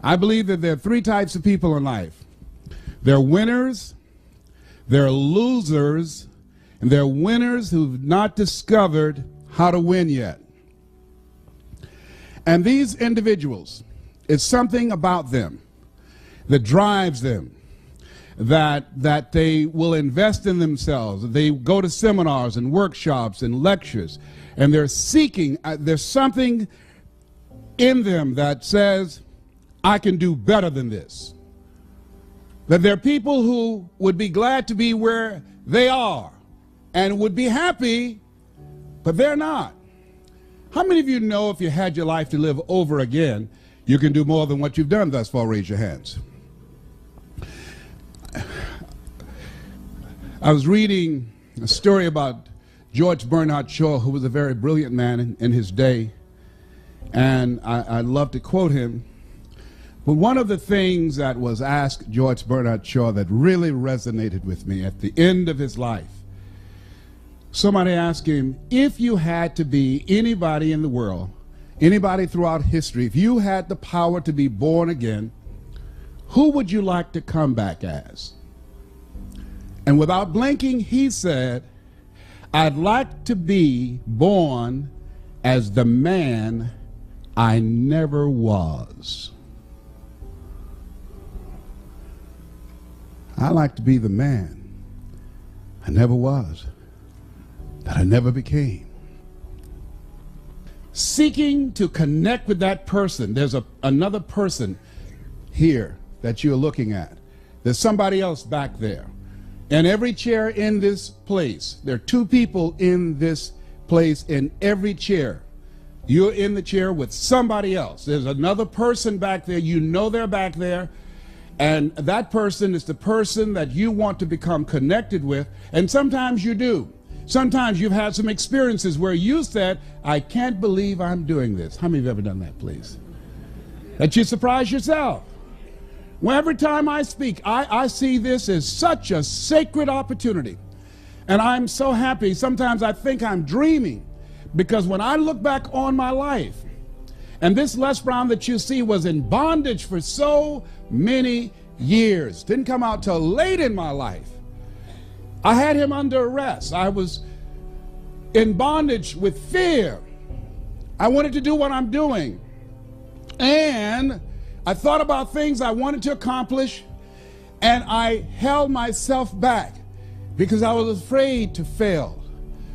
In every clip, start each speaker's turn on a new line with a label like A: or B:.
A: I believe that there are three types of people in life. They're winners, they're losers, and they're winners who've not discovered how to win yet. And these individuals, it's something about them that drives them, that they will invest in themselves. They go to seminars and workshops and lectures, and they're seeking, there's something in them that says, I can do better than this. That there are people who would be glad to be where they are and would be happy, but they're not. How many of you know if you had your life to live over again, you can do more than what you've done thus far? Raise your hands. I was reading a story about George Bernard Shaw, who was a very brilliant man in his day, and I love to quote him. But one of the things that was asked George Bernard Shaw that really resonated with me at the end of his life, somebody asked him, if you had to be anybody in the world, anybody throughout history, if you had the power to be born again, who would you like to come back as? And without blinking, he said, I'd like to be born as the man I never was. I like to be the man I never was, that I never became. Seeking to connect with that person. There's another person here that you're looking at. There's somebody else back there. And every chair in this place, there are two people in this place in every chair. You're in the chair with somebody else. There's another person back there. You know they're back there. And that person is the person that you want to become connected with. And sometimes you do. Sometimes you've had some experiences where you said, I can't believe I'm doing this. How many of you have ever done that, please? That you surprise yourself. Well, every time I speak, I see this as such a sacred opportunity. And I'm so happy. Sometimes I think I'm dreaming, because when I look back on my life, and this Les Brown that you see was in bondage for so many years, didn't come out till late in my life. I had him under arrest. I was in bondage with fear. I wanted to do what I'm doing. And I thought about things I wanted to accomplish, and I held myself back because I was afraid to fail.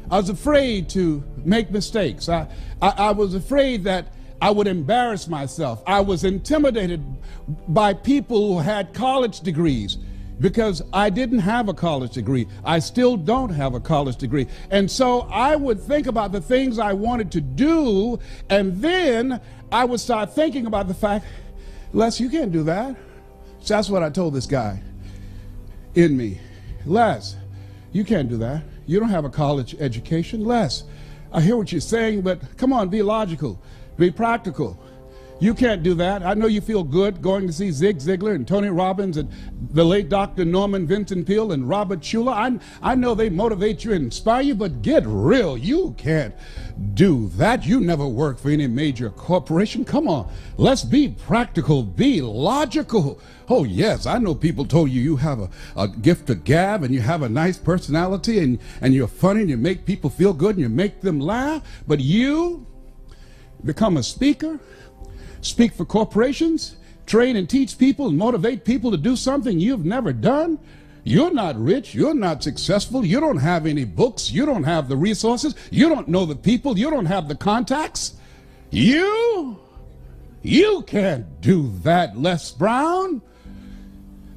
A: I was afraid to make mistakes. I was afraid that I would embarrass myself. I was intimidated by people who had college degrees because I didn't have a college degree. I still don't have a college degree. And so I would think about the things I wanted to do, and then I would start thinking about the fact, Les, you can't do that. So that's what I told this guy in me. Les, you can't do that. You don't have a college education. Les, I hear what you're saying, but come on, be logical. Be practical. You can't do that. I know you feel good going to see Zig Ziglar and Tony Robbins and the late Dr. Norman Vincent Peale and Robert Schuller. I know they motivate you and inspire you, but get real. You can't do that. You never worked for any major corporation. Come on, let's be practical, be logical. Oh yes, I know people told you you have a gift of gab and you have a nice personality and you're funny and you make people feel good and you make them laugh, but you become a speaker, speak for corporations, train and teach people and motivate people to do something you've never done. You're not rich, you're not successful, you don't have any books, you don't have the resources, you don't know the people, you don't have the contacts. You can't do that, Les Brown.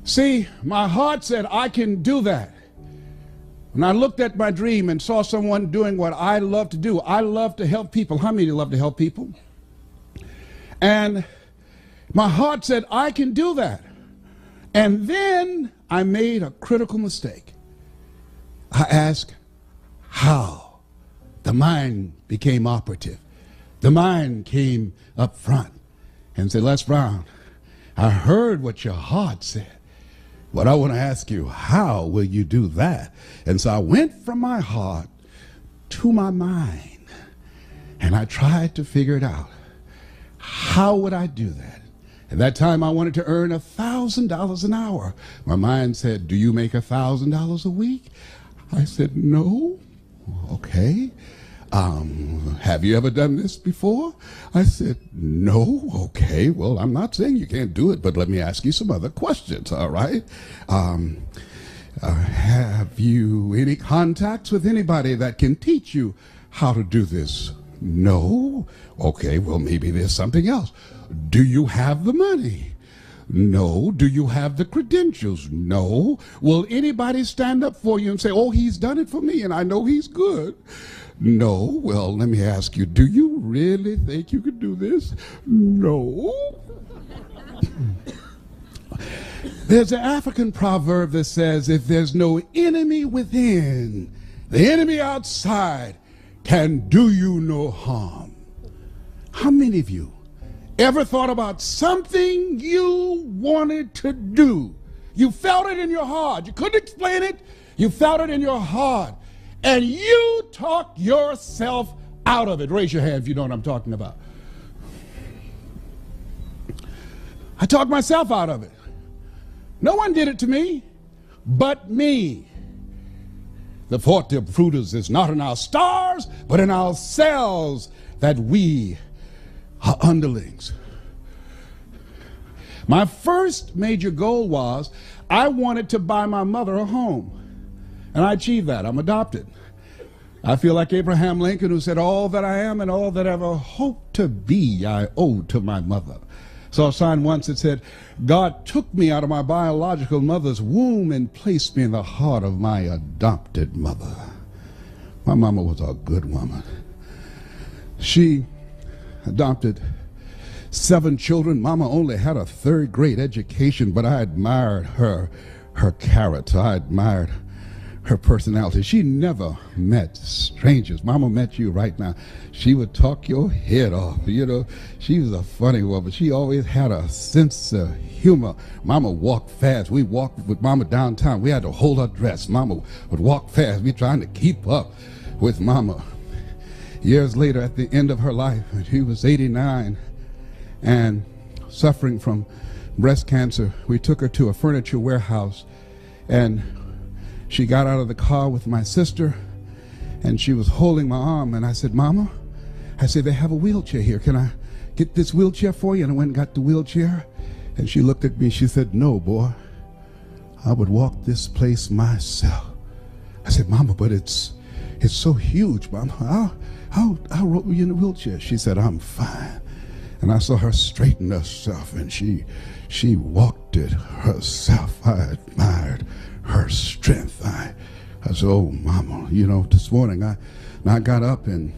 A: See, my heart said I can do that. When I looked at my dream and saw someone doing what I love to do, I love to help people. How many of you love to help people? And my heart said, I can do that. And then I made a critical mistake. I asked, how? The mind became operative. The mind came up front and said, Les Brown, I heard what your heart said. But I want to ask you, how will you do that? And so I went from my heart to my mind, and I tried to figure it out. How would I do that? At that time, I wanted to earn $1,000 an hour. My mind said, do you make $1,000 a week? I said, no. Okay. Have you ever done this before? I said, no. Okay. Well, I'm not saying you can't do it, but let me ask you some other questions, all right? Have you any contacts with anybody that can teach you how to do this? No. Okay, well, maybe there's something else. Do you have the money? No. Do you have the credentials? No. Will anybody stand up for you and say, oh, he's done it for me and I know he's good? No. Well, let me ask you, do you really think you could do this? No. There's an African proverb that says, if there's no enemy within, the enemy outside can do you no harm. How many of you ever thought about something you wanted to do? You felt it in your heart. You couldn't explain it. You felt it in your heart. And you talked yourself out of it. Raise your hand if you know what I'm talking about. I talked myself out of it. No one did it to me but me. The forte of fruiters is not in our stars, but in ourselves, that we are underlings. My first major goal was I wanted to buy my mother a home. And I achieved that. I'm adopted. I feel like Abraham Lincoln, who said, all that I am and all that I ever hope to be, I owe to my mother. Saw a sign once that said, God took me out of my biological mother's womb and placed me in the heart of my adopted mother. My mama was a good woman. She adopted 7 children. Mama only had a 3rd grade education, but I admired her character. I admired her personality. She never met strangers. Mama met you right now. She would talk your head off. You know, she was a funny woman. She always had a sense of humor. Mama walked fast. We walked with Mama downtown. We had to hold her dress. Mama would walk fast. We trying to keep up with Mama. Years later, at the end of her life, she was 89 and suffering from breast cancer. We took her to a furniture warehouse, and she got out of the car with my sister, and she was holding my arm, and I said, Mama, I said, they have a wheelchair here. Can I get this wheelchair for you? And I went and got the wheelchair, and she looked at me. She said, no, boy, I would walk this place myself. I said, Mama, but it's so huge, Mama. I'll roll you in the wheelchair. She said, I'm fine. And I saw her straighten herself, and she walked it herself. I admired her strength. I said, oh, Mama, you know, this morning I got up, and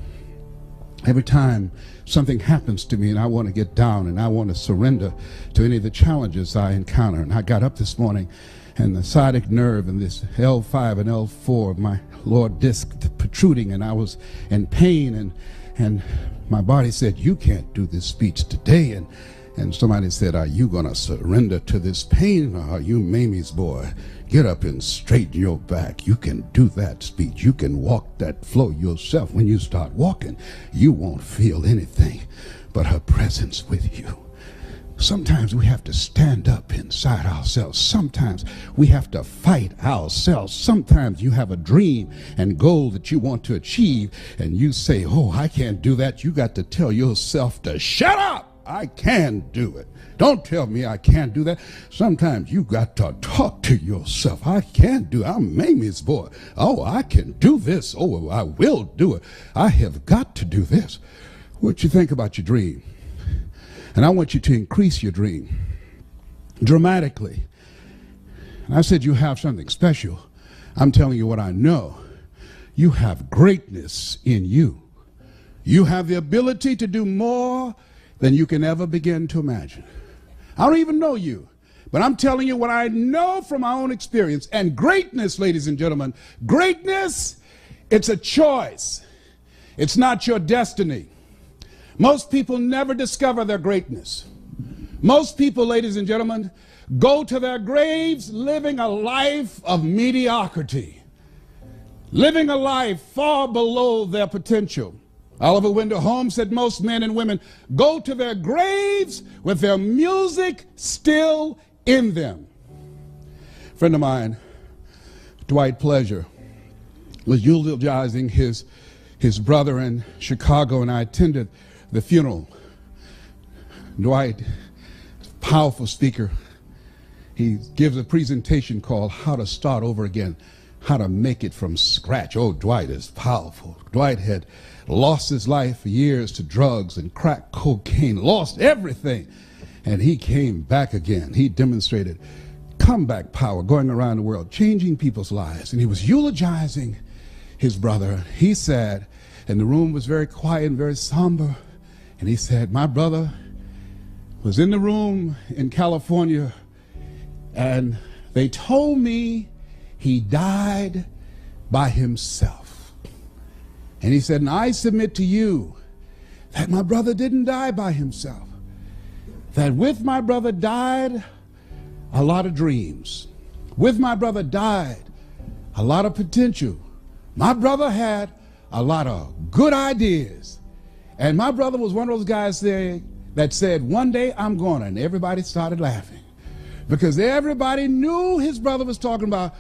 A: every time something happens to me and I want to get down and I want to surrender to any of the challenges I encounter, and I got up this morning, and the sciatic nerve and this L5 and L4 of my lower disc protruding, and I was in pain, and my body said, you can't do this speech today. And somebody said, are you going to surrender to this pain, or are you Mamie's boy? Get up and straighten your back. You can do that speech. You can walk that flow yourself. When you start walking, you won't feel anything but her presence with you. Sometimes we have to stand up inside ourselves. Sometimes we have to fight ourselves. Sometimes you have a dream and goal that you want to achieve, and you say, oh, I can't do that. You got to tell yourself to shut up. I can do it. Don't tell me I can't do that. Sometimes you got to talk to yourself. I can do it. I'm Mamie's boy. Oh, I can do this. Oh, I will do it. I have got to do this. What you think about your dream? And I want you to increase your dream dramatically. And I said you have something special. I'm telling you what I know. You have greatness in you. You have the ability to do more than you can ever begin to imagine. I don't even know you, but I'm telling you what I know from my own experience. And greatness, ladies and gentlemen, greatness, it's a choice. It's not your destiny. Most people never discover their greatness. Most people, ladies and gentlemen, go to their graves living a life of mediocrity, living a life far below their potential. Oliver Wendell Holmes said most men and women go to their graves with their music still in them. A friend of mine, Dwight Pleasure, was eulogizing his brother in Chicago, and I attended the funeral. Dwight, powerful speaker, he gives a presentation called How to Start Over Again, how to make it from scratch. Oh, Dwight is powerful. Dwight had lost his life for years to drugs and crack cocaine, lost everything, and he came back again. He demonstrated comeback power going around the world, changing people's lives, and he was eulogizing his brother. He said, and the room was very quiet and very somber, and he said, my brother was in the room in California, and they told me he died by himself. And he said, and I submit to you that my brother didn't die by himself, that with my brother died a lot of dreams. With my brother died a lot of potential. My brother had a lot of good ideas. And my brother was one of those guys that said, one day I'm going to, and everybody started laughing. Because everybody knew his brother was talking about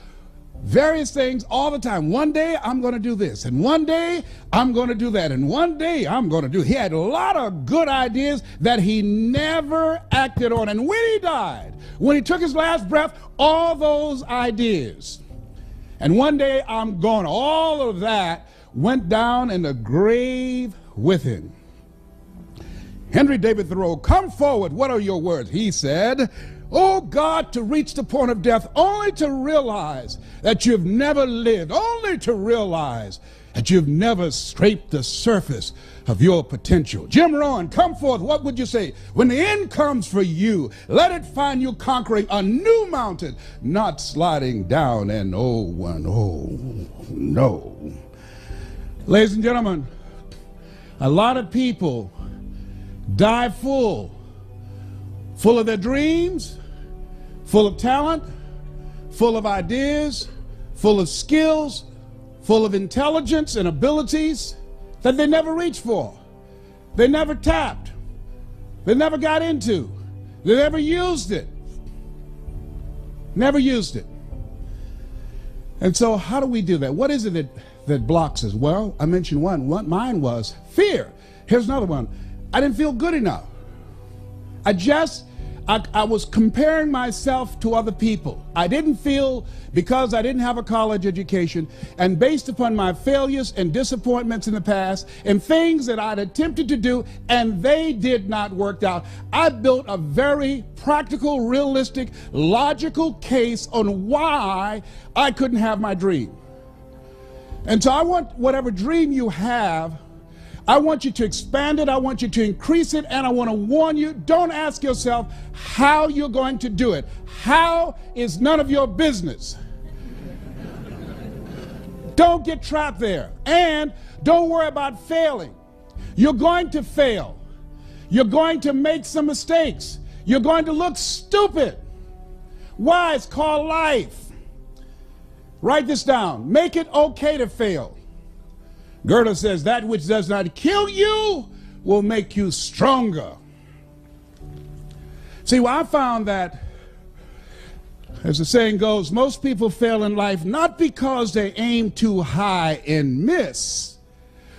A: various things all the time. One day I'm going to do this, and one day I'm going to do that, and one day I'm going to do. He had a lot of good ideas that he never acted on. And when he died, when he took his last breath, all those ideas, and one day I'm going, all of that went down in the grave with him. Henry David Thoreau, come forward, what are your words? He said, oh God, to reach the point of death, only to realize that you've never lived, only to realize that you've never scraped the surface of your potential. Jim Rohn, come forth, what would you say? When the end comes for you, let it find you conquering a new mountain, not sliding down an old one. Oh, no. Ladies and gentlemen, a lot of people die full of their dreams, full of talent, full of ideas, full of skills, full of intelligence and abilities that they never reached for. They never tapped. They never got into. They never used it. Never used it. And so how do we do that? What is it that blocks us? Well, I mentioned one. Mine was fear. Here's another one. I didn't feel good enough. I was comparing myself to other people. I didn't feel, because I didn't have a college education, and based upon my failures and disappointments in the past and things that I'd attempted to do and they did not work out, I built a very practical, realistic, logical case on why I couldn't have my dream. And so I want whatever dream you have, I want you to expand it, I want you to increase it, and I want to warn you, don't ask yourself how you're going to do it. How is none of your business. Don't get trapped there. And don't worry about failing. You're going to fail. You're going to make some mistakes. You're going to look stupid. Why? It's called life. Write this down. Make it okay to fail. Goethe says, that which does not kill you will make you stronger. See, well, I found that, as the saying goes, most people fail in life not because they aim too high and miss.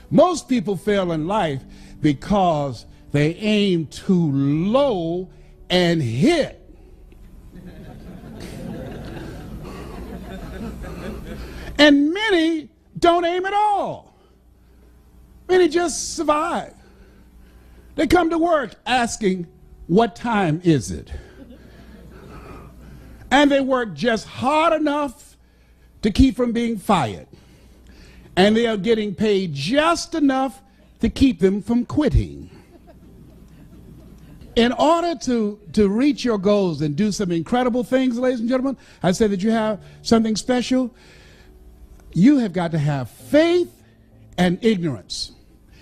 A: Most people fail in life because they aim too low and hit. And many don't aim at all. Many just survive. They come to work asking, what time is it? And they work just hard enough to keep from being fired. And they are getting paid just enough to keep them from quitting. In order to reach your goals and do some incredible things, ladies and gentlemen, I say that you have something special. You have got to have faith and ignorance.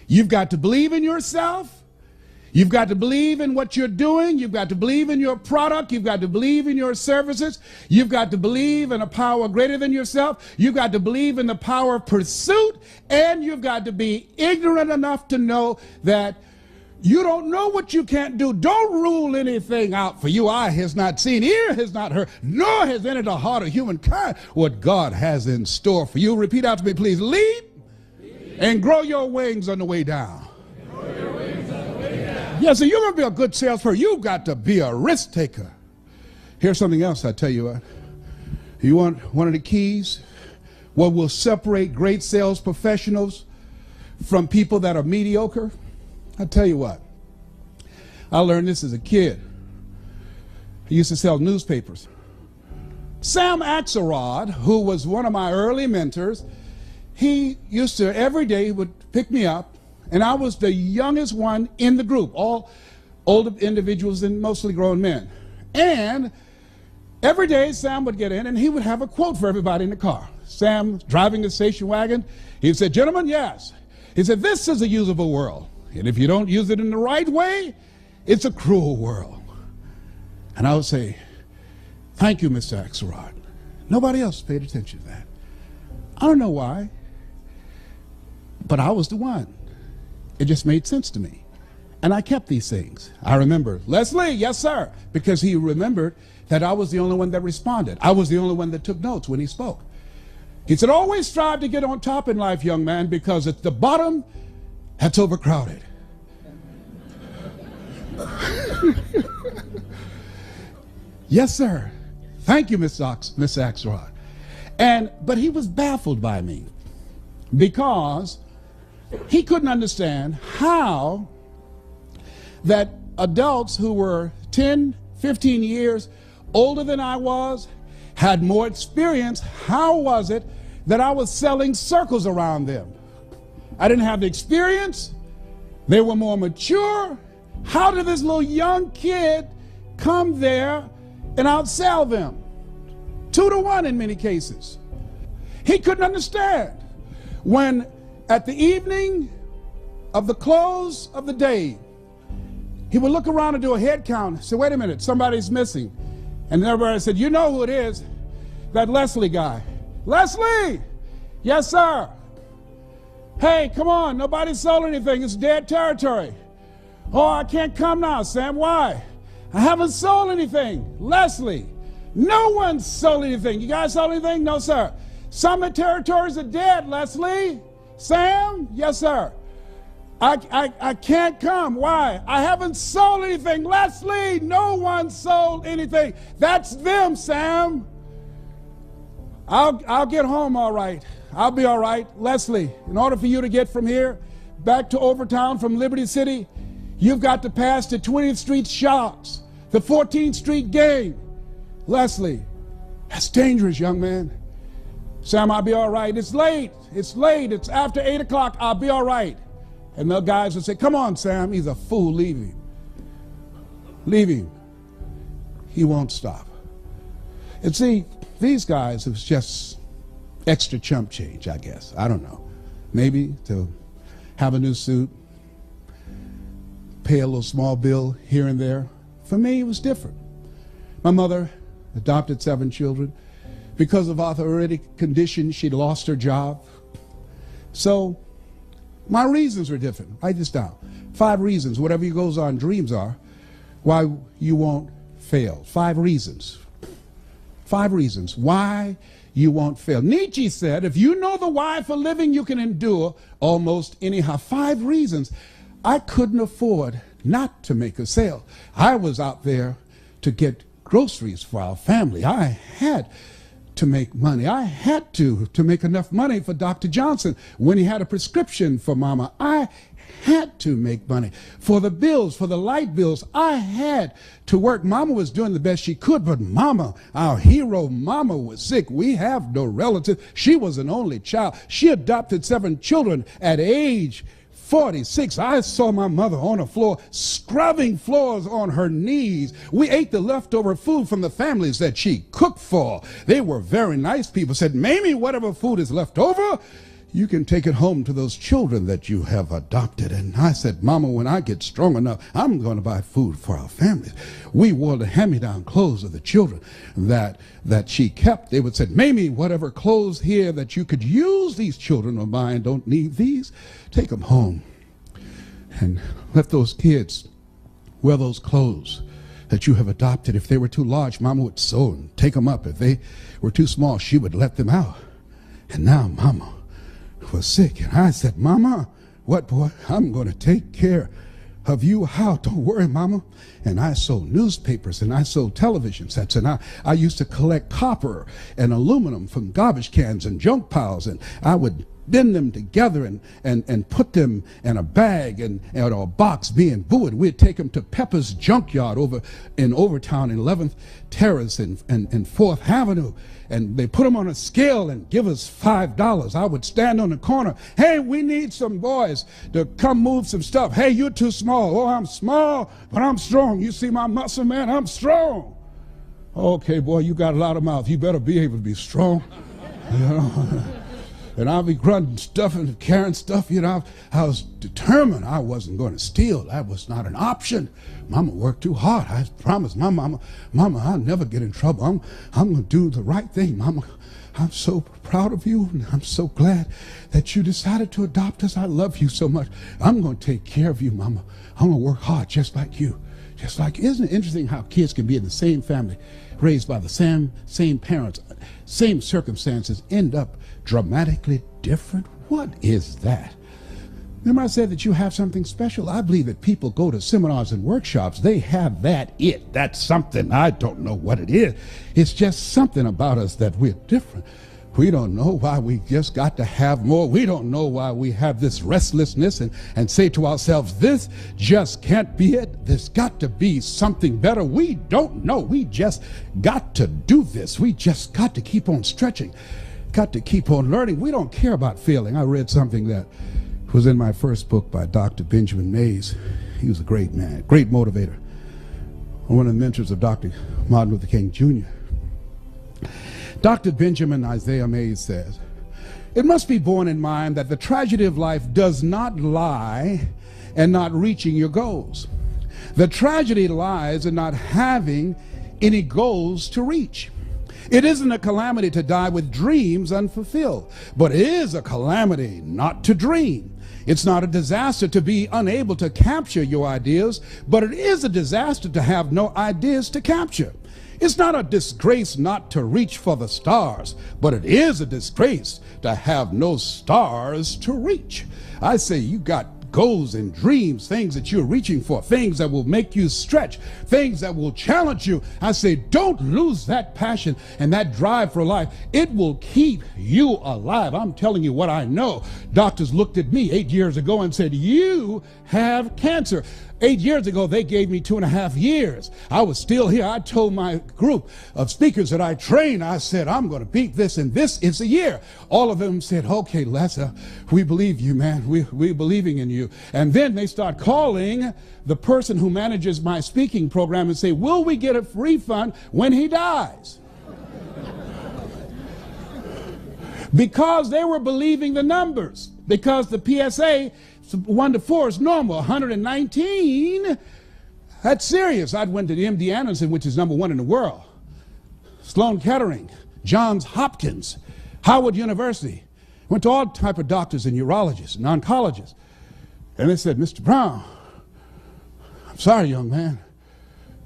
A: You've got to believe in yourself, You've got to believe in what you're doing. You've got to believe in your product. You've got to believe in your services. You've got to believe in a power greater than yourself. You've got to believe in the power of pursuit. And you've got to be ignorant enough to know that you don't know what you can't do. Don't rule anything out for you. Eye has not seen, ear has not heard, nor has entered the heart of humankind what God has in store for you. Repeat out to me, please. Leap and grow your wings on the way down. Yes, so you're going to be a good salesperson. You've got to be a risk taker. Here's something else I tell you what. You want one of the keys? What will separate great sales professionals from people that are mediocre? I tell you what. I learned this as a kid. I used to sell newspapers. Sam Axelrod, who was one of my early mentors, he used to every day he would pick me up. And I was the youngest one in the group, all older individuals and mostly grown men. And every day Sam would get in and he would have a quote for everybody in the car. Sam driving the station wagon, he said, "Gentlemen, yes." He said, "This is a usable world. And if you don't use it in the right way, it's a cruel world." And I would say, "Thank you, Mr. Axelrod." Nobody else paid attention to that. I don't know why, but I was the one. It just made sense to me. And I kept these things. I remember, "Leslie, yes, sir," because he remembered that I was the only one that responded. I was the only one that took notes when he spoke. He said, "Always strive to get on top in life, young man, because at the bottom, that's overcrowded." Yes, sir. Thank you, Miss Axelrod. But he was baffled by me because he couldn't understand how that adults who were 10, 15 years older than I was, had more experience, how was it that I was selling circles around them? I didn't have the experience. They were more mature. How did this little young kid come there and outsell them? 2 to 1 in many cases. He couldn't understand. When at the evening of the close of the day, he would look around and do a head count. Say, "Wait a minute, somebody's missing." And everybody said, "You know who it is, that Leslie guy." "Leslie!" "Yes, sir." "Hey, come on, nobody sold anything. It's dead territory." "Oh, I can't come now, Sam. Why?" "I haven't sold anything." "Leslie, no one sold anything. You guys sold anything?" "No, sir." "Some of the territories are dead, Leslie." "Sam?" "Yes, sir." I can't come. Why?" "I haven't sold anything." "Leslie, no one sold anything." "That's them, Sam." I'll get home all right. I'll be all right." "Leslie, in order for you to get from here back to Overtown from Liberty City, you've got to pass the 20th Street Sharks, the 14th Street Gang." "Leslie, that's dangerous, young man." "Sam, I'll be all right. It's late. It's late. It's after 8 o'clock. I'll be all right." And the guys would say, "Come on, Sam. He's a fool. Leave him. Leave him. He won't stop." And see, these guys, it was just extra chump change, I guess. I don't know. Maybe to have a new suit, pay a little small bill here and there. For me, it was different. My mother adopted 7 children. Because of arthritic condition, she lost her job. So my reasons were different. Write this down. 5 reasons, whatever your goals are and dreams are, why you won't fail. 5 reasons. 5 reasons why you won't fail. Nietzsche said, if you know the why for living, you can endure almost anyhow. 5 reasons. I couldn't afford not to make a sale. I was out there to get groceries for our family. I had to make money. I had to make enough money for Dr. Johnson when he had a prescription for Mama. I had to make money for the bills, for the light bills. I had to work. Mama was doing the best she could, but Mama, our hero, Mama was sick. We have no relative. She was an only child. She adopted 7 children at age 46. I saw my mother on the floor, scrubbing floors on her knees. We ate the leftover food from the families that she cooked for. They were very nice people. Said, Mamie, whatever food is left over, you can take it home to those children that you have adopted. And I said, Mama, when I get strong enough, I'm going to buy food for our families. We wore the hand-me-down clothes of the children that she kept. They would say, Mamie, whatever clothes here that you could use, these children of mine don't need these. Take them home and let those kids wear those clothes that you have adopted. If they were too large, Mama would sew and take them up. If they were too small, she would let them out. And now Mama was sick, and I said, Mama, what, boy? I'm going to take care of you. How? Don't worry, Mama. And I sold newspapers, and I sold television sets, and I used to collect copper and aluminum from garbage cans and junk piles, and I would bend them together and put them in a bag and or a box being booed. We'd take them to Pepper's Junkyard over in Overtown in 11th Terrace and 4th Avenue. And they put them on a scale and give us $5. I would stand on the corner. Hey, we need some boys to come move some stuff. Hey, you're too small. Oh, I'm small, but I'm strong. You see my muscle, man? I'm strong. Okay, boy, you got a lot of mouth. You better be able to be strong. You know? And I'll be grunting stuff and carrying stuff. You know, I was determined I wasn't going to steal. That was not an option. Mama worked too hard. I promised my mama, I'll never get in trouble. I'm going to do the right thing. Mama, I'm so proud of you, and I'm so glad that you decided to adopt us. I love you so much. I'm going to take care of you, Mama. I'm going to work hard just like you. Just like, isn't it interesting how kids can be in the same family, raised by the same parents, same circumstances, end up dramatically different? What is that? Remember I said that you have something special? I believe that people go to seminars and workshops, they have that's something. I don't know what it is. It's just something about us that we're different. We don't know why we just got to have more. We don't know why we have this restlessness and say to ourselves, this just can't be it. There's got to be something better. We don't know. We just got to do this. We just got to keep on stretching, got to keep on learning. We don't care about failing. I read something that was in my first book by Dr. Benjamin Mays. He was a great man, great motivator, one of the mentors of Dr. Martin Luther King Jr. Dr. Benjamin Isaiah Mays says, it must be borne in mind that the tragedy of life does not lie in not reaching your goals. The tragedy lies in not having any goals to reach. It isn't a calamity to die with dreams unfulfilled, but it is a calamity not to dream. It's not a disaster to be unable to capture your ideas, but it is a disaster to have no ideas to capture. It's not a disgrace not to reach for the stars, but it is a disgrace to have no stars to reach. I say you got goals and dreams, things that you're reaching for, things that will make you stretch, things that will challenge you. I say don't lose that passion and that drive for life. It will keep you alive. I'm telling you what I know. Doctors looked at me 8 years ago and said, you have cancer. 8 years ago, they gave me 2.5 years. I was still here. I told my group of speakers that I trained, I said, I'm going to beat this, and this is a year. All of them said, okay, Les, we believe you, man. We're believing in you. And then they start calling the person who manages my speaking program and say, will we get a refund when he dies? Because they were believing the numbers. Because the PSA 1 to 4 is normal. 119, that's serious. I went to the MD Anderson, which is #1 in the world. Sloan Kettering, Johns Hopkins, Howard University. Went to all type of doctors and urologists and oncologists. And they said, Mr. Brown, I'm sorry, young man,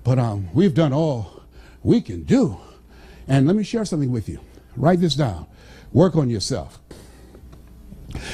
A: but we've done all we can do. And let me share something with you. Write this down. Work on yourself.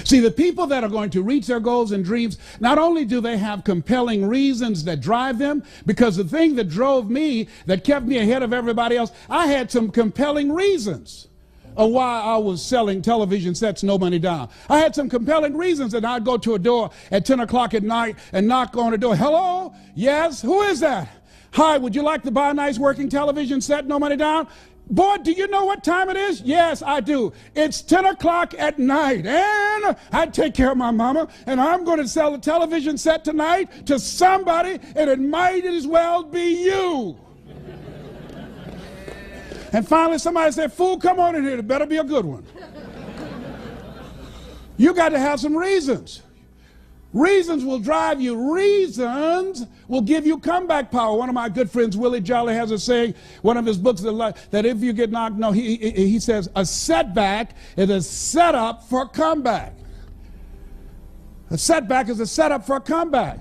A: See, the people that are going to reach their goals and dreams, not only do they have compelling reasons that drive them, because the thing that drove me, that kept me ahead of everybody else, I had some compelling reasons of why I was selling television sets, no money down. I had some compelling reasons that I'd go to a door at 10 o'clock at night and knock on the door. Hello? Yes? Who is that? Hi, would you like to buy a nice working television set, no money down? Boy, do you know what time it is? Yes, I do. It's 10 o'clock at night, and I take care of my mama, and I'm going to sell a television set tonight to somebody, and it might as well be you. And finally, somebody said, fool, come on in here. It better be a good one. You got to have some reasons. Reasons will drive you. Reasons will give you comeback power. One of my good friends, Willie Jolly, has a saying, one of his books, that if you get knocked, no, he says, a setback is a setup for a comeback. A setback is a setup for a comeback.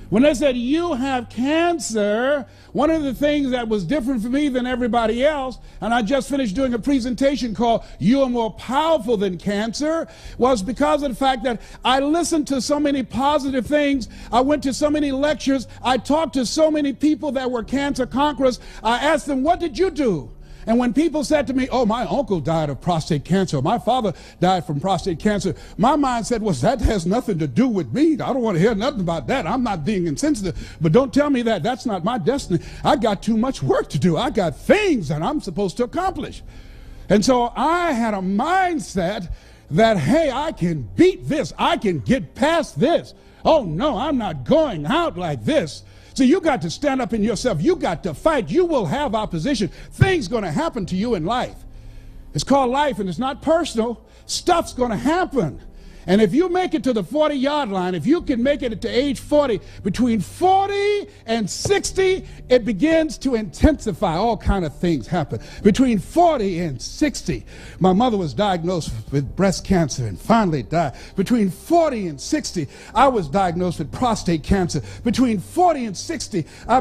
A: When they said, you have cancer, one of the things that was different for me than everybody else, and I just finished doing a presentation called You Are More Powerful Than Cancer, was because of the fact that I listened to so many positive things. I went to so many lectures. I talked to so many people that were cancer conquerors. I asked them, what did you do? And when people said to me, oh, my uncle died of prostate cancer, my father died from prostate cancer, my mind said, well, that has nothing to do with me. I don't want to hear nothing about that. I'm not being insensitive. But don't tell me that. That's not my destiny. I got too much work to do. I got things that I'm supposed to accomplish. And so I had a mindset that, hey, I can beat this. I can get past this. Oh, no, I'm not going out like this. So you got to stand up in yourself. You got to fight. You will have opposition. Things going to happen to you in life. It's called life, and it's not personal. Stuff's going to happen. And if you make it to the 40-yard line, if you can make it to age 40, between 40 and 60, it begins to intensify. All kind of things happen. Between 40 and 60, my mother was diagnosed with breast cancer and finally died. Between 40 and 60, I was diagnosed with prostate cancer. Between 40 and 60, I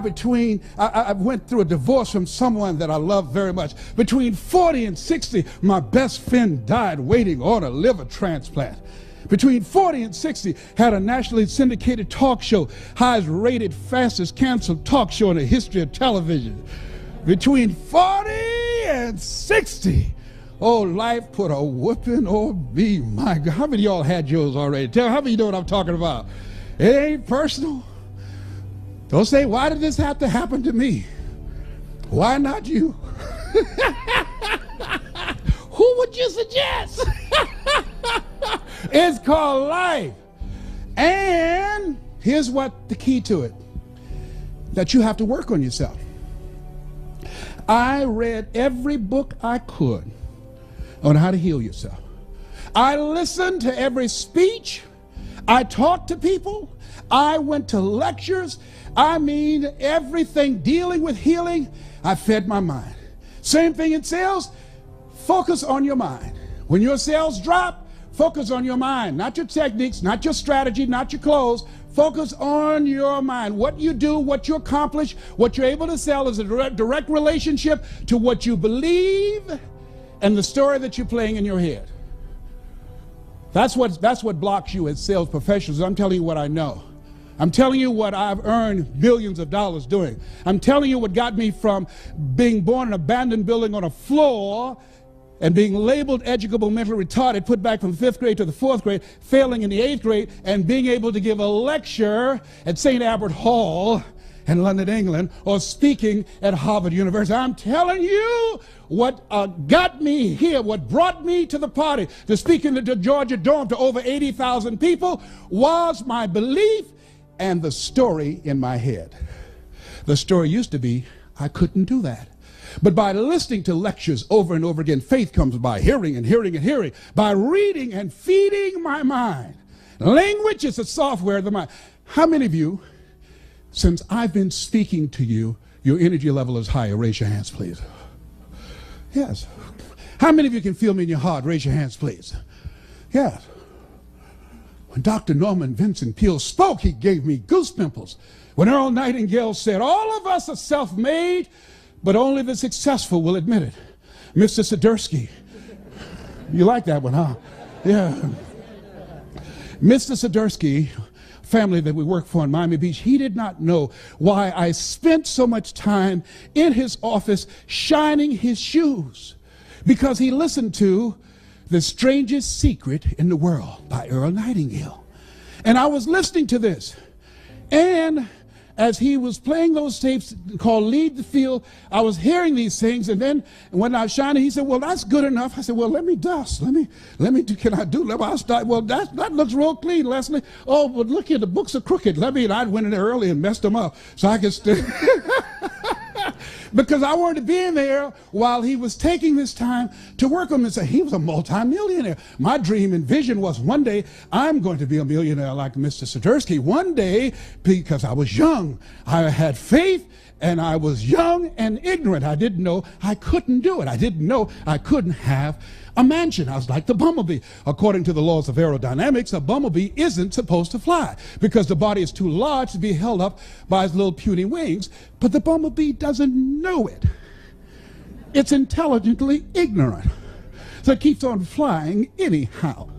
A: went through a divorce from someone that I loved very much. Between 40 and 60, my best friend died waiting on a liver transplant. Between 40 and 60, had a nationally syndicated talk show, highest rated, fastest canceled talk show in the history of television. Between 40 and 60, oh, life put a whooping on me. My God, how many of y'all had yours already? Tell how many you know what I'm talking about? It ain't personal. Don't say, why did this have to happen to me? Why not you? Who would you suggest? It's called life. And here's what the key to it, that you have to work on yourself. I read every book I could on how to heal yourself. I listened to every speech. I talked to people. I went to lectures. I mean, everything dealing with healing, I fed my mind. Same thing in sales. Focus on your mind. When your sales drop, focus on your mind, not your techniques, not your strategy, not your clothes. Focus on your mind. What you do, what you accomplish, what you're able to sell is a direct relationship to what you believe and the story that you're playing in your head. That's what blocks you as sales professionals. I'm telling you what I know. I'm telling you what I've earned billions of dollars doing. I'm telling you what got me from being born in an abandoned building on a floor and being labeled educable mentally retarded, put back from 5th grade to the 4th grade, failing in the 8th grade, and being able to give a lecture at St. Albert Hall in London, England, or speaking at Harvard University. I'm telling you what got me here, what brought me to the party, to speak in the Georgia Dome to over 80,000 people, was my belief and the story in my head. The story used to be, I couldn't do that. But by listening to lectures over and over again, faith comes by hearing and hearing and hearing, by reading and feeding my mind. Language is the software of the mind. How many of you, since I've been speaking to you, your energy level is higher? Raise your hands, please. Yes. How many of you can feel me in your heart? Raise your hands, please. Yes. When Dr. Norman Vincent Peale spoke, he gave me goose pimples. When Earl Nightingale said, all of us are self-made, but only the successful will admit it. Mr. Sidursky. You like that one, huh? Yeah. Mr. Sidursky, family that we work for in Miami Beach, he did not know why I spent so much time in his office shining his shoes. Because he listened to The Strangest Secret in the World by Earl Nightingale. And I was listening to this. And as he was playing those tapes called Lead the Field, I was hearing these things, and then when I was shining, he said, well, that's good enough. I said, well, let me dust. Let me do, can I do? I'll start. Well, that looks real clean, Leslie. Oh, but look here, the books are crooked. And I went in there early and messed them up so I could stay. because I wanted to be in there while he was taking this time to work on this. He was a multimillionaire. My dream and vision was one day I'm going to be a millionaire like Mr. Swiderski. One day, because I was young, I had faith, and I was young and ignorant. I didn't know I couldn't do it. I didn't know I couldn't have a mansion. I was like the bumblebee. According to the laws of aerodynamics, a bumblebee isn't supposed to fly because the body is too large to be held up by its little puny wings. But the bumblebee doesn't know it. It's intelligently ignorant. So it keeps on flying anyhow.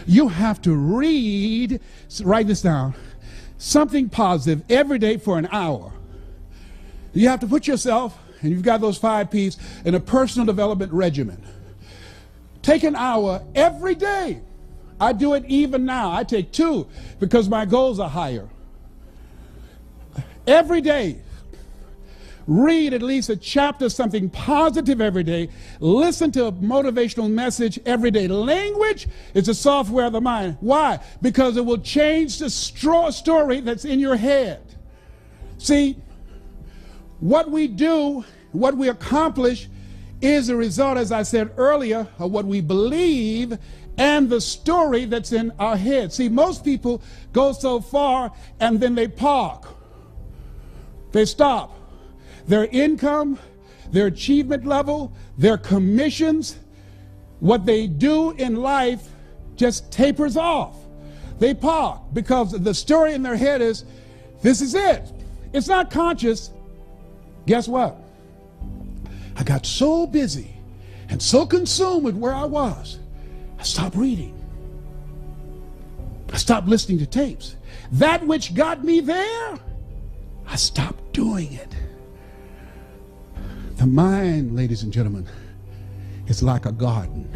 A: You have to read, write this down, something positive every day for an hour. You have to put yourself, and you've got those 5 P's, in a personal development regimen. Take an hour every day. I do it even now. I take 2 because my goals are higher. Every day, read at least a chapter, something positive every day. Listen to a motivational message every day. Language is the software of the mind. Why? Because it will change the story that's in your head. See, what we do, what we accomplish, is a result, as I said earlier, of what we believe and the story that's in our head. See, most people go so far and then they park. They stop. Their income, their achievement level, their commissions, what they do in life just tapers off. They park because the story in their head is, this is it. It's not conscious. Guess what? I got so busy and so consumed with where I was, I stopped reading. I stopped listening to tapes. That which got me there, I stopped doing it. The mind, ladies and gentlemen, is like a garden.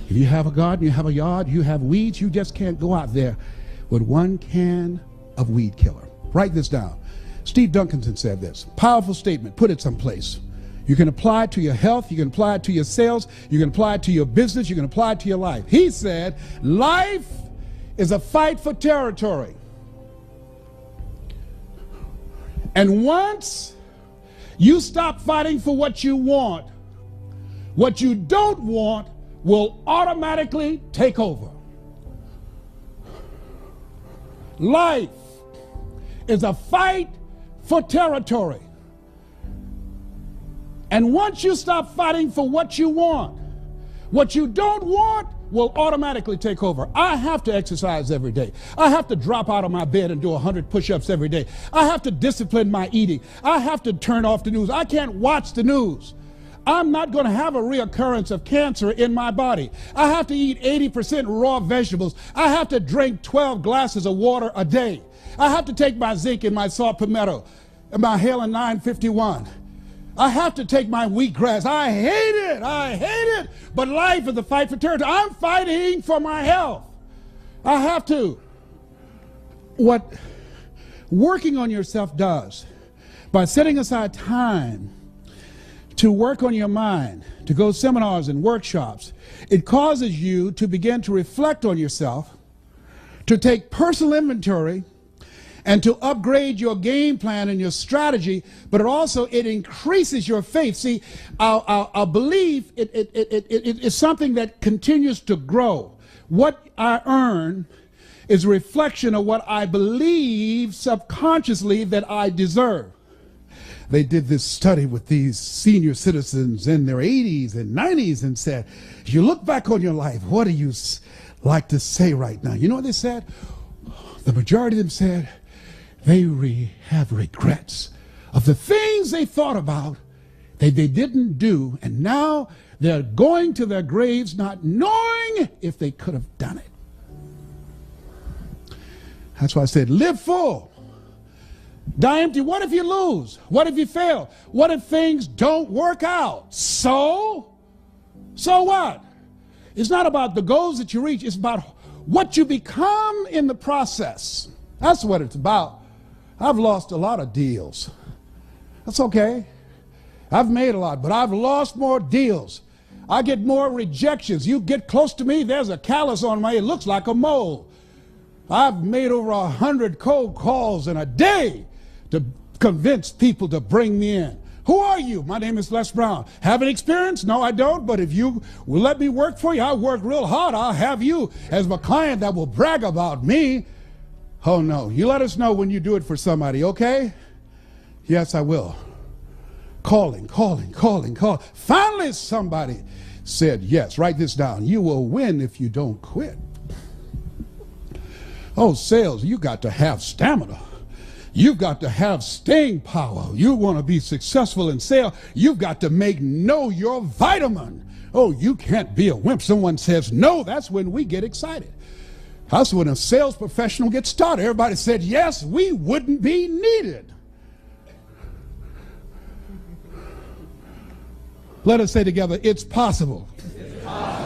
A: If you have a garden, you have a yard, you have weeds, you just can't go out there with 1 can of weed killer. Write this down. Steve Duncanson said this. Powerful statement. Put it someplace. You can apply it to your health. You can apply it to your sales. You can apply it to your business. You can apply it to your life. He said, life is a fight for territory. And once you stop fighting for what you want, what you don't want will automatically take over. Life is a fight for territory. And once you stop fighting for what you want, what you don't want will automatically take over. I have to exercise every day. I have to drop out of my bed and do 100 push-ups every day. I have to discipline my eating. I have to turn off the news. I can't watch the news. I'm not going to have a reoccurrence of cancer in my body. I have to eat 80% raw vegetables. I have to drink 12 glasses of water a day. I have to take my zinc and my salt palmetto and my Halen 951. I have to take my wheatgrass. I hate it. I hate it. But life is a fight for territory. I'm fighting for my health. I have to. What working on yourself does, by setting aside time to work on your mind, to go seminars and workshops, it causes you to begin to reflect on yourself, to take personal inventory, and to upgrade your game plan and your strategy, but it increases your faith. See, our belief is something that continues to grow. What I earn is a reflection of what I believe subconsciously that I deserve. They did this study with these senior citizens in their 80s and 90s and said, if you look back on your life, what do you like to say right now? You know what they said? The majority of them said, they have regrets of the things they thought about that they didn't do, and now they're going to their graves not knowing if they could have done it. That's why I said, live full. Die empty. What if you lose? What if you fail? What if things don't work out? So what? It's not about the goals that you reach. It's about what you become in the process. That's what it's about. I've lost a lot of deals. That's okay. I've made a lot, but I've lost more deals. I get more rejections. You get close to me, there's a callus on my, it looks like a mole. I've made over 100 cold calls in a day to convince people to bring me in. Who are you? My name is Les Brown. Have an experience? No, I don't, but if you will let me work for you, I work real hard. I'll have you as my client that will brag about me. Oh no, you let us know when you do it for somebody, okay? Yes, I will. Calling. Finally somebody said yes. Write this down. You will win if you don't quit. Oh, sales, you got to have stamina. You've got to have staying power. You want to be successful in sales, you've got to know your vitamin. Oh, you can't be a wimp. Someone says no, that's when we get excited. That's when a sales professional gets started. Everybody said yes, we wouldn't be needed. Let us say together, it's possible.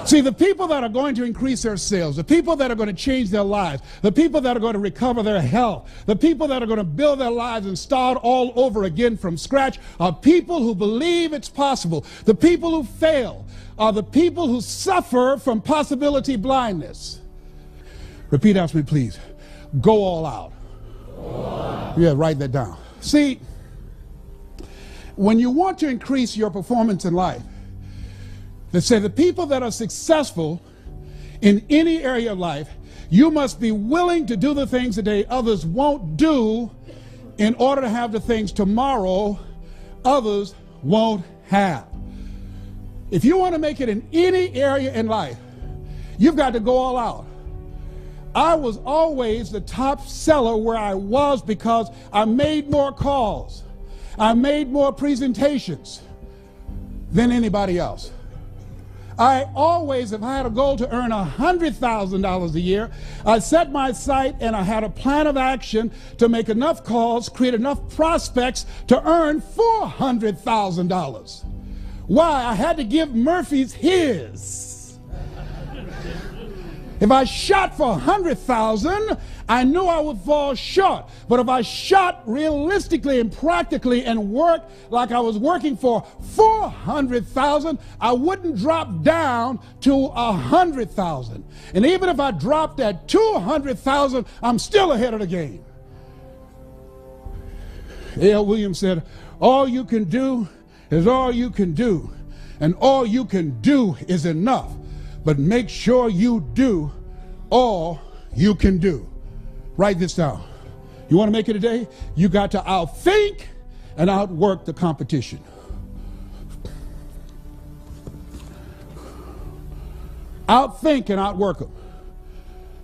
A: See, the people that are going to increase their sales, the people that are going to change their lives, the people that are going to recover their health, the people that are going to build their lives and start all over again from scratch are people who believe it's possible. The people who fail are the people who suffer from possibility blindness. Repeat after me, please. Go all out. Go all out. Yeah, write that down. See, when you want to increase your performance in life, they say the people that are successful in any area of life, you must be willing to do the things today others won't do in order to have the things tomorrow others won't have. If you want to make it in any area in life, you've got to go all out. I was always the top seller where I was because I made more calls. I made more presentations than anybody else. I always, if I had a goal to earn $100,000 a year, I set my sight and I had a plan of action to make enough calls, create enough prospects to earn $400,000. Why? I had to give Murphy's his. If I shot for 100,000, I knew I would fall short. But if I shot realistically and practically and worked like I was working for 400,000, I wouldn't drop down to 100,000. And even if I dropped at 200,000, I'm still ahead of the game. A.L. Williams said, all you can do is all you can do. And all you can do is enough. But make sure you do all you can do. Write this down. You want to make it today? You got to outthink and outwork the competition. Outthink and outwork them.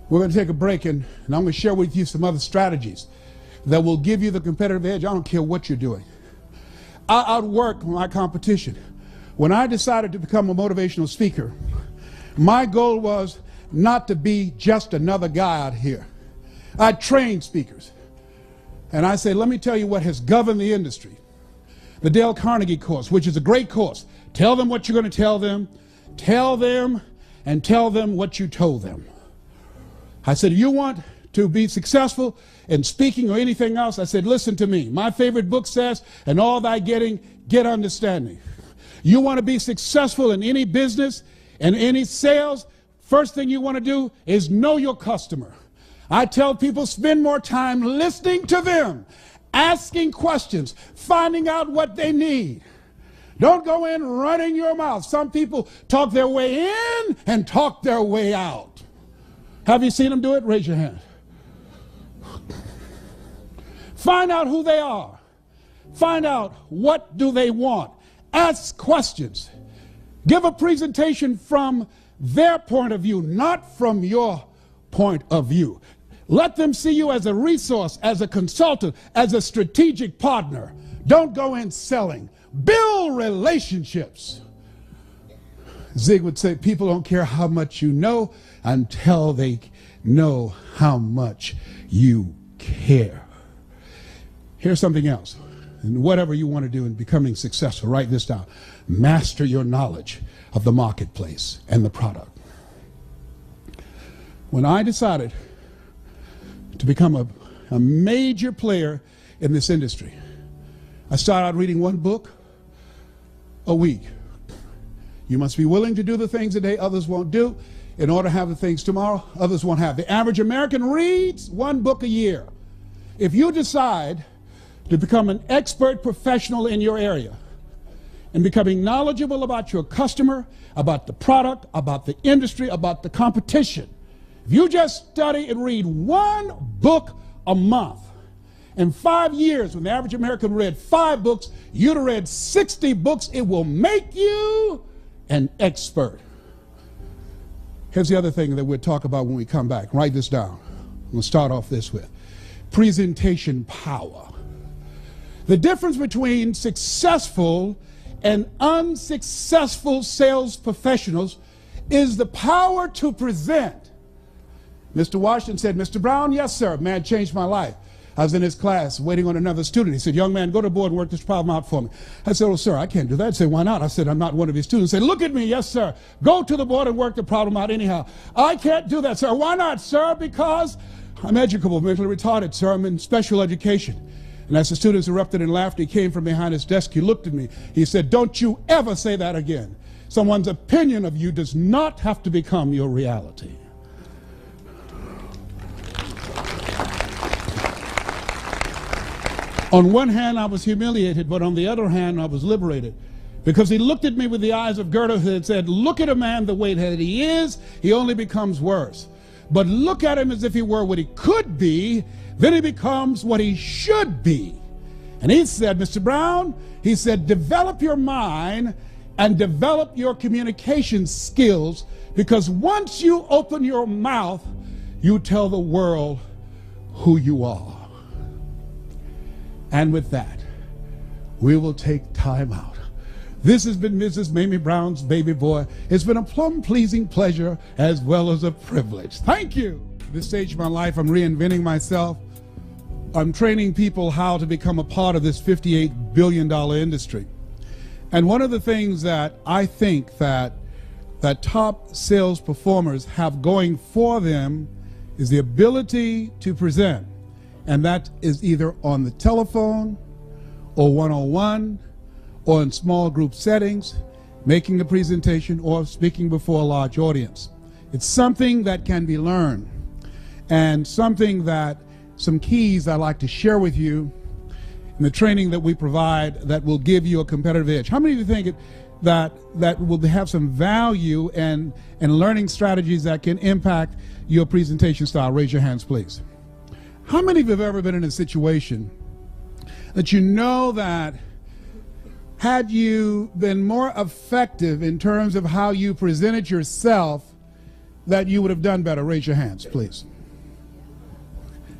A: We're going to take a break and I'm going to share with you some other strategies that will give you the competitive edge. I don't care what you're doing. I outwork my competition. When I decided to become a motivational speaker, my goal was not to be just another guy out here. I trained speakers. And I say, let me tell you what has governed the industry. The Dale Carnegie course, which is a great course. Tell them what you're going to tell them, and tell them what you told them. I said, if you want to be successful in speaking or anything else, I said, listen to me. My favorite book says, and all thy getting, get understanding. You want to be successful in any business and any sales, first thing you want to do is know your customer. I tell people spend more time listening to them, asking questions, finding out what they need. Don't go in running your mouth. Some people talk their way in and talk their way out. Have you seen them do it? Raise your hand. Find out who they are. Find out what do they want. Ask questions. Give a presentation from their point of view, not from your point of view. Let them see you as a resource, as a consultant, as a strategic partner. Don't go in selling. Build relationships. Zig would say, people don't care how much you know until they know how much you care. Here's something else. And whatever you want to do in becoming successful, write this down. Master your knowledge of the marketplace and the product. When I decided to become a major player in this industry, I started out reading one book a week. You must be willing to do the things today others won't do in order to have the things tomorrow others won't have. The average American reads one book a year. If you decide to become an expert professional in your area and becoming knowledgeable about your customer, about the product, about the industry, about the competition. If you just study and read one book a month, in 5 years, when the average American read 5 books, you'd have read 60 books. It will make you an expert. Here's the other thing that we'll talk about when we come back. Write this down. We'll start off this with presentation power. The difference between successful and unsuccessful sales professionals is the power to present. Mr. Washington said, Mr. Brown, yes, sir. Man changed my life. I was in his class waiting on another student. He said, young man, go to the board and work this problem out for me. I said, oh, sir, I can't do that. He said, why not? I said, I'm not one of his students. He said, look at me. Yes, sir. Go to the board and work the problem out anyhow. I can't do that, sir. Why not, sir? Because I'm educable, mentally retarded, sir. I'm in special education. And as the students erupted in laughter, he came from behind his desk. He looked at me. He said, don't you ever say that again. Someone's opinion of you does not have to become your reality. On one hand, I was humiliated, but on the other hand, I was liberated. Because he looked at me with the eyes of Goethe and said, look at a man the way that he is, he only becomes worse. But look at him as if he were what he could be, then he becomes what he should be. And he said, Mr. Brown, he said, develop your mind and develop your communication skills, because once you open your mouth, you tell the world who you are. And with that, we will take time out. This has been Mrs. Mamie Brown's Baby Boy. It's been a plum-pleasing pleasure as well as a privilege. Thank you. At this stage of my life, I'm reinventing myself. I'm training people how to become a part of this $58 billion industry. And one of the things that I think that top sales performers have going for them is the ability to present. And that is either on the telephone or one-on-one or in small group settings, making a presentation or speaking before a large audience. It's something that can be learned, and something that some keys I'd like to share with you in the training that we provide that will give you a competitive edge. How many of you think that will have some value and learning strategies that can impact your presentation style? Raise your hands, please. How many of you have ever been in a situation that you know that had you been more effective in terms of how you presented yourself, that you would have done better? Raise your hands, please.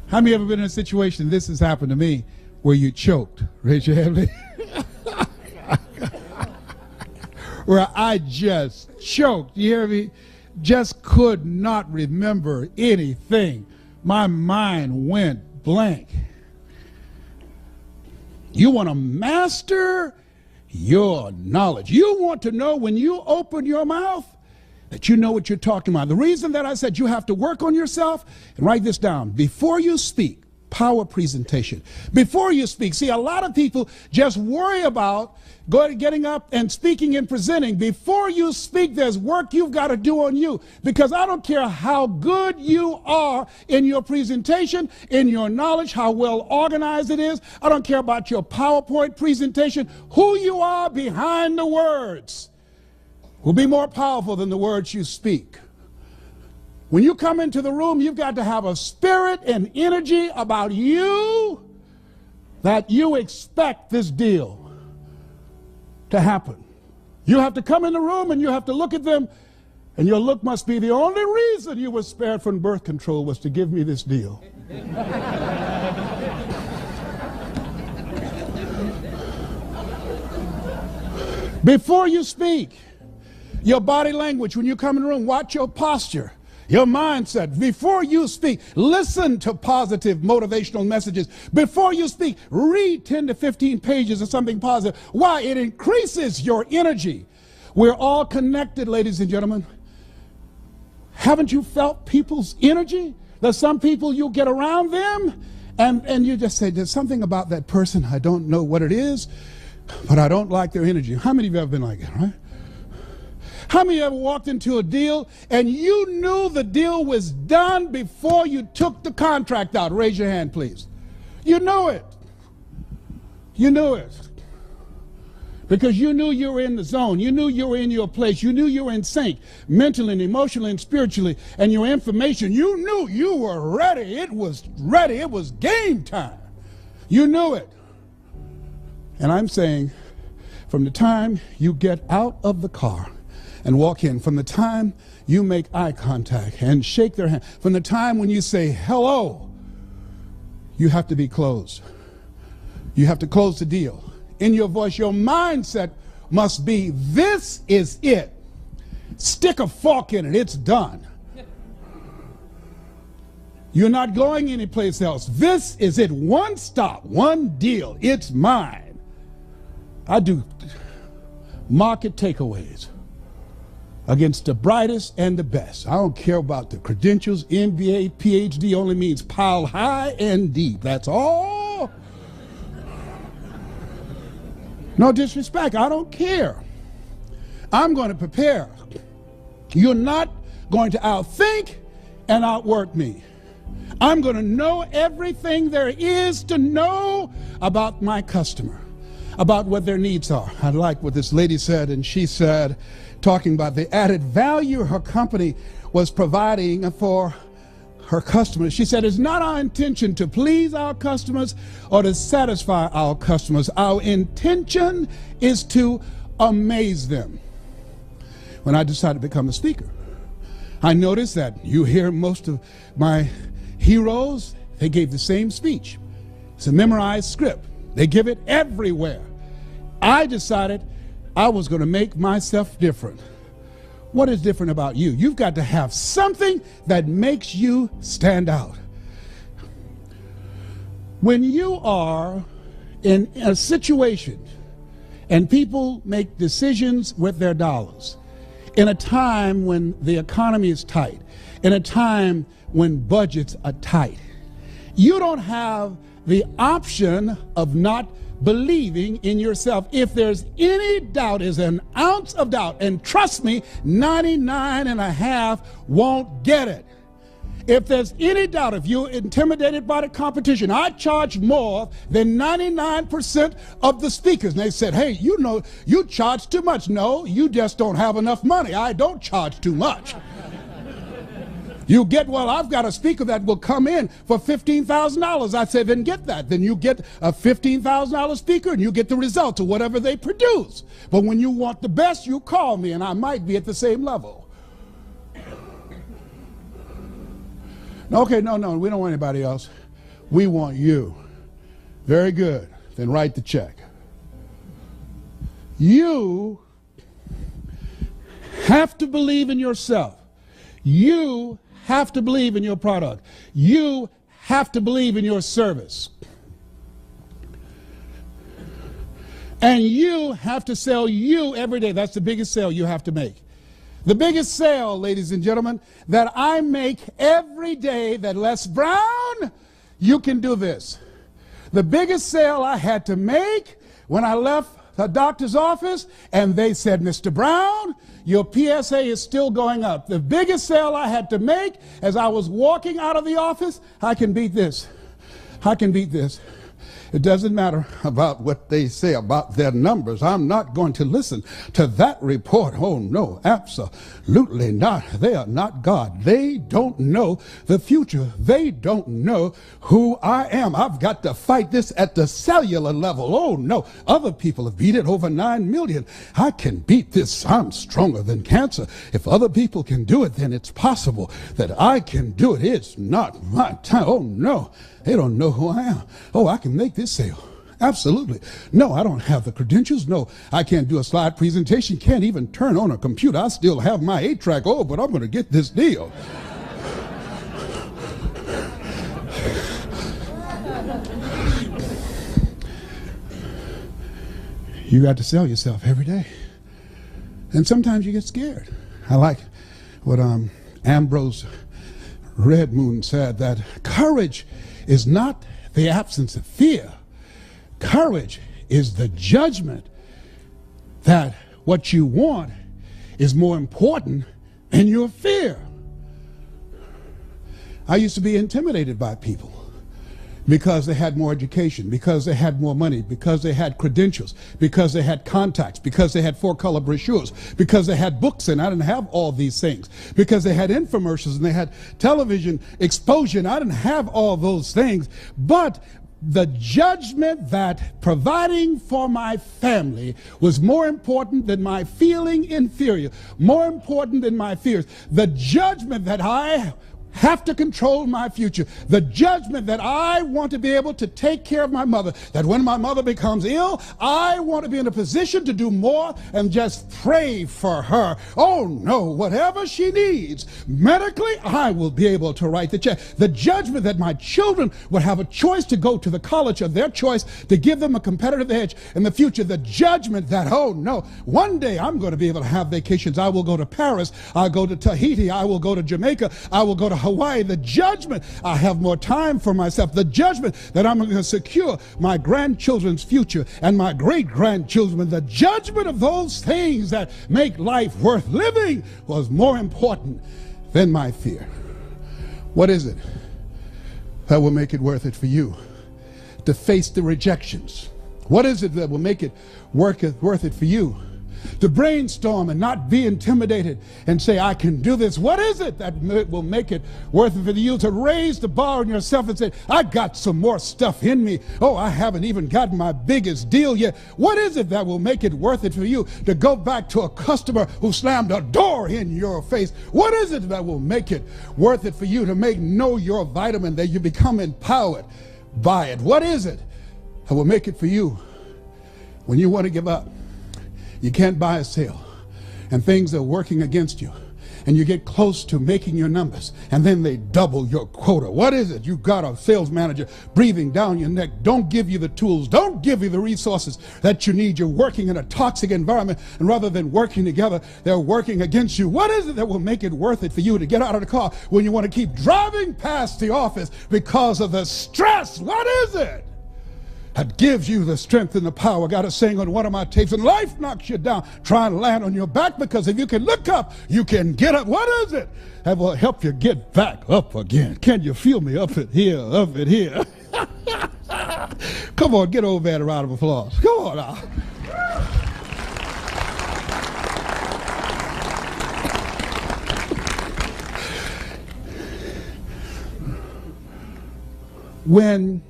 A: How many have ever been in a situation, this has happened to me, where you choked? Raise your hand, please. Where I just choked, you hear me? Just could not remember anything. My mind went blank. You want to master your knowledge. You want to know when you open your mouth that you know what you're talking about. The reason that I said you have to work on yourself, and write this down, before you speak, power presentation. Before you speak, see, a lot of people just worry about getting up and speaking and presenting. Before you speak, there's work you've got to do on you, because I don't care how good you are in your presentation, in your knowledge, how well organized it is. I don't care about your PowerPoint presentation. Who you are behind the words will be more powerful than the words you speak. When you come into the room, you've got to have a spirit and energy about you that you expect this deal to happen. You have to come in the room and you have to look at them, and your look must be, the only reason you were spared from birth control was to give me this deal. Before you speak, your body language, when you come in the room, watch your posture, your mindset. Before you speak, listen to positive motivational messages. Before you speak, read 10 to 15 pages of something positive. Why? It increases your energy. We're all connected, ladies and gentlemen. Haven't you felt people's energy? There's some people, you get around them and you just say, there's something about that person, I don't know what it is, but I don't like their energy. How many of you have been like that, right? How many of you ever walked into a deal and you knew the deal was done before you took the contract out? Raise your hand, please. You know it. You knew it. Because you knew you were in the zone. You knew you were in your place. You knew you were in sync, mentally and emotionally and spiritually. And your information, you knew you were ready. It was ready. It was game time. You knew it. And I'm saying, from the time you get out of the car and walk in, from the time you make eye contact and shake their hand, from the time when you say hello, you have to be closed. You have to close the deal. In your voice, your mindset must be, this is it. Stick a fork in it, it's done. You're not going anyplace else. This is it. One stop, one deal, it's mine. I do market takeaways against the brightest and the best. I don't care about the credentials. MBA, PhD only means pile high and deep. That's all. No disrespect, I don't care. I'm going to prepare. You're not going to outthink and outwork me. I'm going to know everything there is to know about my customer, about what their needs are. I like what this lady said, and she said, talking about the added value her company was providing for her customers. She said, it's not our intention to please our customers or to satisfy our customers. Our intention is to amaze them. When I decided to become a speaker, I noticed that you hear most of my heroes, they gave the same speech. It's a memorized script. They give it everywhere. I decided I was going to make myself different. What is different about you? You've got to have something that makes you stand out. When you are in a situation and people make decisions with their dollars, in a time when the economy is tight, in a time when budgets are tight, you don't have the option of not believing in yourself. If there's any doubt, is an ounce of doubt, and trust me, 99.5 won't get it. If there's any doubt, if you're intimidated by the competition, I charge more than 99% of the speakers. And they said, hey, you know, you charge too much. No, you just don't have enough money. I don't charge too much. You get, well, I've got a speaker that will come in for $15,000. I said, then get that. Then you get a $15,000 speaker and you get the results of whatever they produce. But when you want the best, you call me and I might be at the same level. Okay, no, we don't want anybody else. We want you. Very good. Then write the check. You have to believe in yourself. You have to believe in your product. You have to believe in your service. And you have to sell you every day. That's the biggest sale you have to make. The biggest sale, ladies and gentlemen, that I make every day, that Les Brown, you can do this. The biggest sale I had to make when I left the doctor's office and they said, Mr. Brown, your PSA is still going up. The biggest sale I had to make as I was walking out of the office, I can beat this. I can beat this. It doesn't matter about what they say about their numbers. I'm not going to listen to that report. Oh, no, absolutely not. They are not God. They don't know the future. They don't know who I am. I've got to fight this at the cellular level. Oh, no. Other people have beat it, over 9 million. I can beat this. I'm stronger than cancer. If other people can do it, then it's possible that I can do it. It's not my time. Oh, no. They don't know who I am. Oh, I can make this sale. Absolutely. No, I don't have the credentials. No, I can't do a slide presentation. Can't even turn on a computer. I still have my 8-track. Oh, but I'm going to get this deal. You got to sell yourself every day. And sometimes you get scared. I like what Ambrose Redmoon said, that courage is not the absence of fear. Courage is the judgment that what you want is more important than your fear. I used to be intimidated by people because they had more education, because they had more money, because they had credentials, because they had contacts, because they had four-color brochures, because they had books, and I didn't have all these things, because they had infomercials and they had television exposure, and I didn't have all those things. But the judgment that providing for my family was more important than my feeling inferior, more important than my fears. The judgment that I have to control my future. The judgment that I want to be able to take care of my mother, that when my mother becomes ill, I want to be in a position to do more and just pray for her. Oh no, whatever she needs medically, I will be able to write the check. The judgment that my children would have a choice to go to the college of their choice to give them a competitive edge in the future. The judgment that, oh no, one day I'm going to be able to have vacations. I will go to Paris. I'll go to Tahiti. I will go to Jamaica. I will go to Hawaii. The judgment, I have more time for myself. The judgment that I'm going to secure my grandchildren's future and my great-grandchildren. The judgment of those things that make life worth living was more important than my fear. What is it that will make it worth it for you to face the rejections? What is it that will make it worth it for you to brainstorm and not be intimidated and say, I can do this? What is it that will make it worth it for you to raise the bar on yourself and say, I got some more stuff in me. Oh, I haven't even gotten my biggest deal yet. What is it that will make it worth it for you to go back to a customer who slammed a door in your face? What is it that will make it worth it for you to know your vitamin, that you become empowered by it? What is it that will make it for you when you want to give up? You can't buy a sale, and things are working against you, and you get close to making your numbers, and then they double your quota. What is it? You got a sales manager breathing down your neck. Don't give you the tools. Don't give you the resources that you need. You're working in a toxic environment, and rather than working together, they're working against you. What is it that will make it worth it for you to get out of the car when you want to keep driving past the office because of the stress? What is it that gives you the strength and the power? I got a saying on one of my tapes, and life knocks you down, try and land on your back, because if you can look up, you can get up. What is it that will help you get back up again? Can you feel me? Up it here, up it here. Come on, get over there, a round of applause. Come on now. When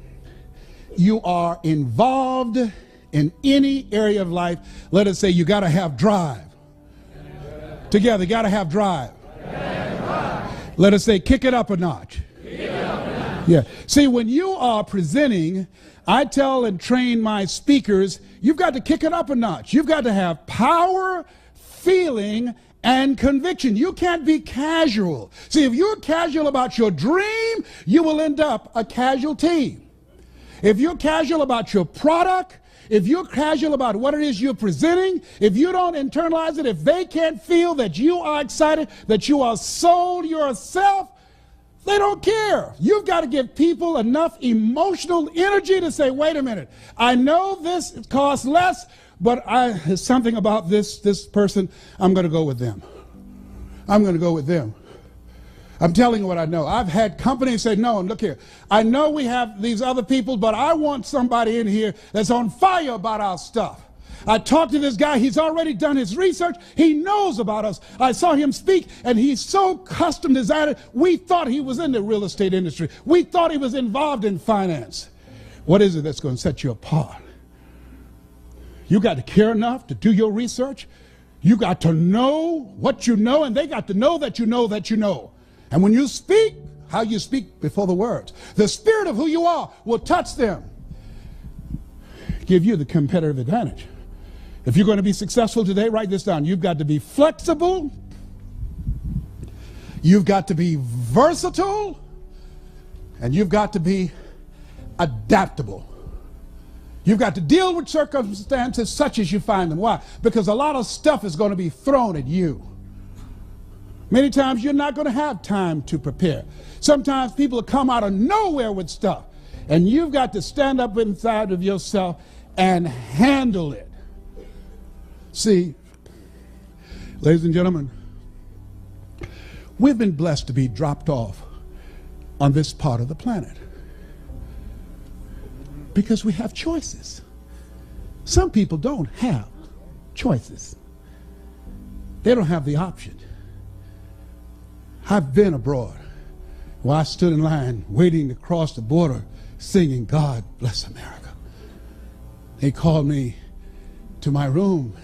A: you are involved in any area of life, let us say you got to have drive. Together, got to have drive. Let us say kick it up a notch. Yeah. See, when you are presenting, I tell and train my speakers, you've got to kick it up a notch. You've got to have power, feeling, and conviction. You can't be casual. See, if you're casual about your dream, you will end up a casualty. If you're casual about your product, if you're casual about what it is you're presenting, if you don't internalize it, if they can't feel that you are excited, that you are sold yourself, they don't care. You've got to give people enough emotional energy to say, wait a minute, I know this costs less, but there's something about this person, I'm going to go with them. I'm going to go with them. I'm telling you what I know. I've had companies say, no, look here, I know we have these other people, but I want somebody in here that's on fire about our stuff. I talked to this guy, he's already done his research, he knows about us. I saw him speak, and he's so custom designed, we thought he was in the real estate industry. We thought he was involved in finance. What is it that's going to set you apart? You got to care enough to do your research. You got to know what you know, and they got to know that you know that you know. And when you speak, how you speak before the words, the spirit of who you are will touch them, give you the competitive advantage. If you're going to be successful today, write this down. You've got to be flexible. You've got to be versatile. And you've got to be adaptable. You've got to deal with circumstances such as you find them. Why? Because a lot of stuff is going to be thrown at you. Many times you're not going to have time to prepare. Sometimes people come out of nowhere with stuff, and you've got to stand up inside of yourself and handle it. See, ladies and gentlemen, we've been blessed to be dropped off on this part of the planet. Because we have choices. Some people don't have choices. They don't have the option. I've been abroad where I stood in line waiting to cross the border singing, God Bless America. They called me to my room.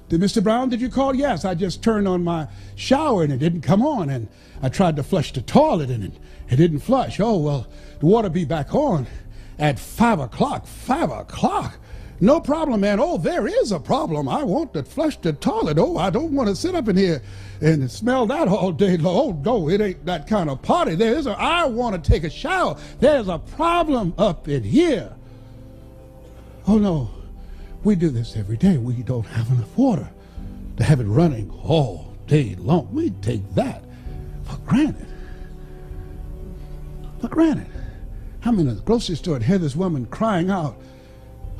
A: Mr. Brown, did you call? Yes, I just turned on my shower and it didn't come on, and I tried to flush the toilet and it didn't flush. Oh, well, the water be back on at 5 o'clock. 5 o'clock? No problem, man. Oh, there is a problem. I want to flush the toilet. Oh, I don't want to sit up in here and smell that all day long. Oh, no, it ain't that kind of party. I want to take a shower. There's a problem up in here. Oh, no. We do this every day. We don't have enough water to have it running all day long. We take that for granted. For granted. I'm in a grocery store and hear this woman crying out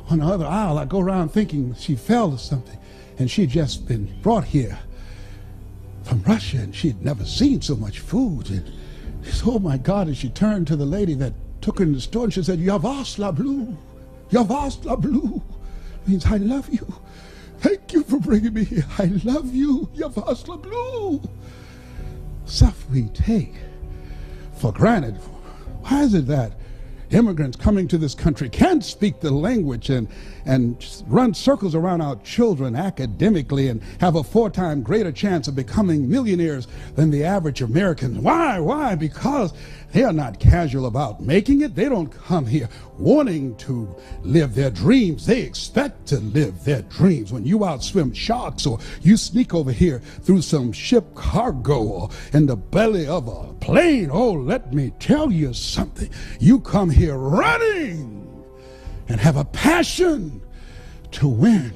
A: on the other aisle. I go around thinking she fell or something, and she'd just been brought here from Russia, and she'd never seen so much food. And she said, oh my God, and she turned to the lady that took her in the store and she said, Yavas la blue, Yavas la blue. Means I love you. Thank you for bringing me here. I love you. Yavas la blue. Stuff we take for granted. Why is it that immigrants coming to this country can't speak the language and just run circles around our children academically and have a 4-time greater chance of becoming millionaires than the average American? Why? Why? Because they are not casual about making it. They don't come here wanting to live their dreams. They expect to live their dreams. When you outswim sharks, or you sneak over here through some ship cargo, or in the belly of a plane, oh, let me tell you something. You come here running and have a passion to win,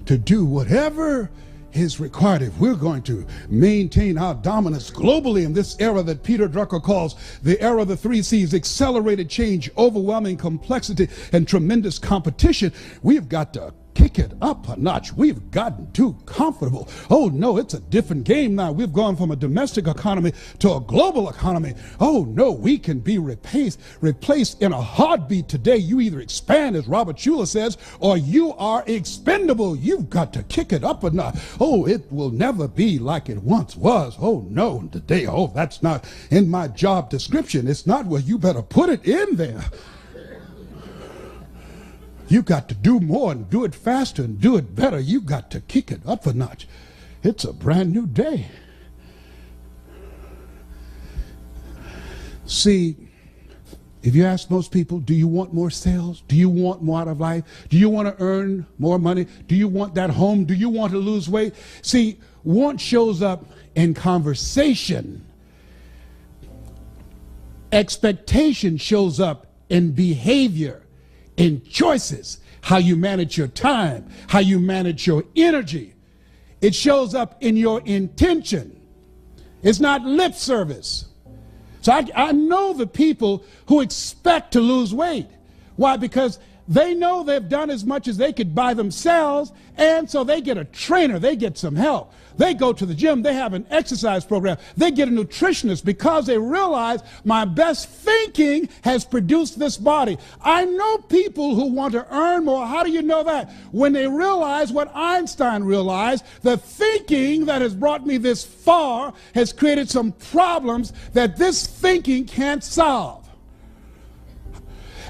A: to do whatever is required. If we're going to maintain our dominance globally in this era that Peter Drucker calls the era of the 3 C's, accelerated change, overwhelming complexity, and tremendous competition, we've got to kick it up a notch. We've gotten too comfortable. Oh no, it's a different game now. We've gone from a domestic economy to a global economy. Oh no, we can be replaced in a heartbeat today. You either expand, as Robert Schuller says, or you are expendable. You've got to kick it up a notch. Oh, it will never be like it once was. Oh no, today, oh, that's not in my job description. It's not. Well, you better put it in there. You got to do more and do it faster and do it better. You got to kick it up a notch. It's a brand new day. See, if you ask most people, do you want more sales? Do you want more out of life? Do you want to earn more money? Do you want that home? Do you want to lose weight? See, want shows up in conversation. Expectation shows up in behavior, in choices, how you manage your time, how you manage your energy. It shows up in your intention. It's not lip service. So I know the people who expect to lose weight. Why? Because they know they've done as much as they could by themselves, and so they get a trainer, they get some help. They go to the gym, they have an exercise program, they get a nutritionist because they realize my best thinking has produced this body. I know people who want to earn more. How do you know that? When they realize what Einstein realized, the thinking that has brought me this far has created some problems that this thinking can't solve.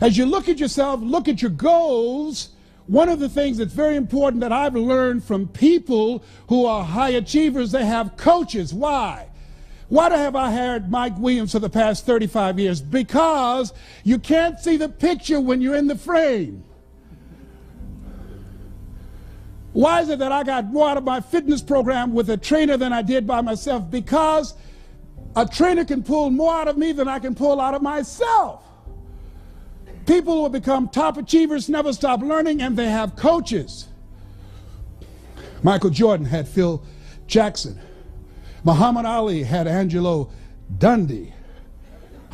A: As you look at yourself, look at your goals, one of the things that's very important that I've learned from people who are high achievers, they have coaches. Why? Why have I hired Mike Williams for the past 35 years? Because you can't see the picture when you're in the frame. Why is it that I got more out of my fitness program with a trainer than I did by myself? Because a trainer can pull more out of me than I can pull out of myself. People who have become top achievers never stop learning, and they have coaches. Michael Jordan had Phil Jackson. Muhammad Ali had Angelo Dundee.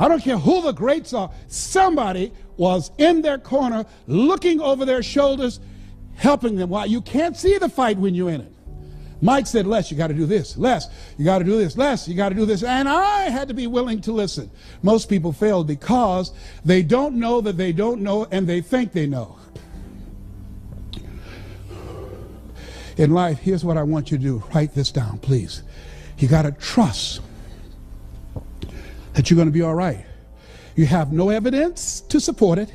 A: I don't care who the greats are. Somebody was in their corner, looking over their shoulders, helping them. Why? You can't see the fight when you're in it. Mike said, Les, you got to do this. Les, you got to do this. Les, you got to do this. And I had to be willing to listen. Most people fail because they don't know that they don't know, and they think they know. In life, here's what I want you to do. Write this down, please. You got to trust that you're going to be all right. You have no evidence to support it.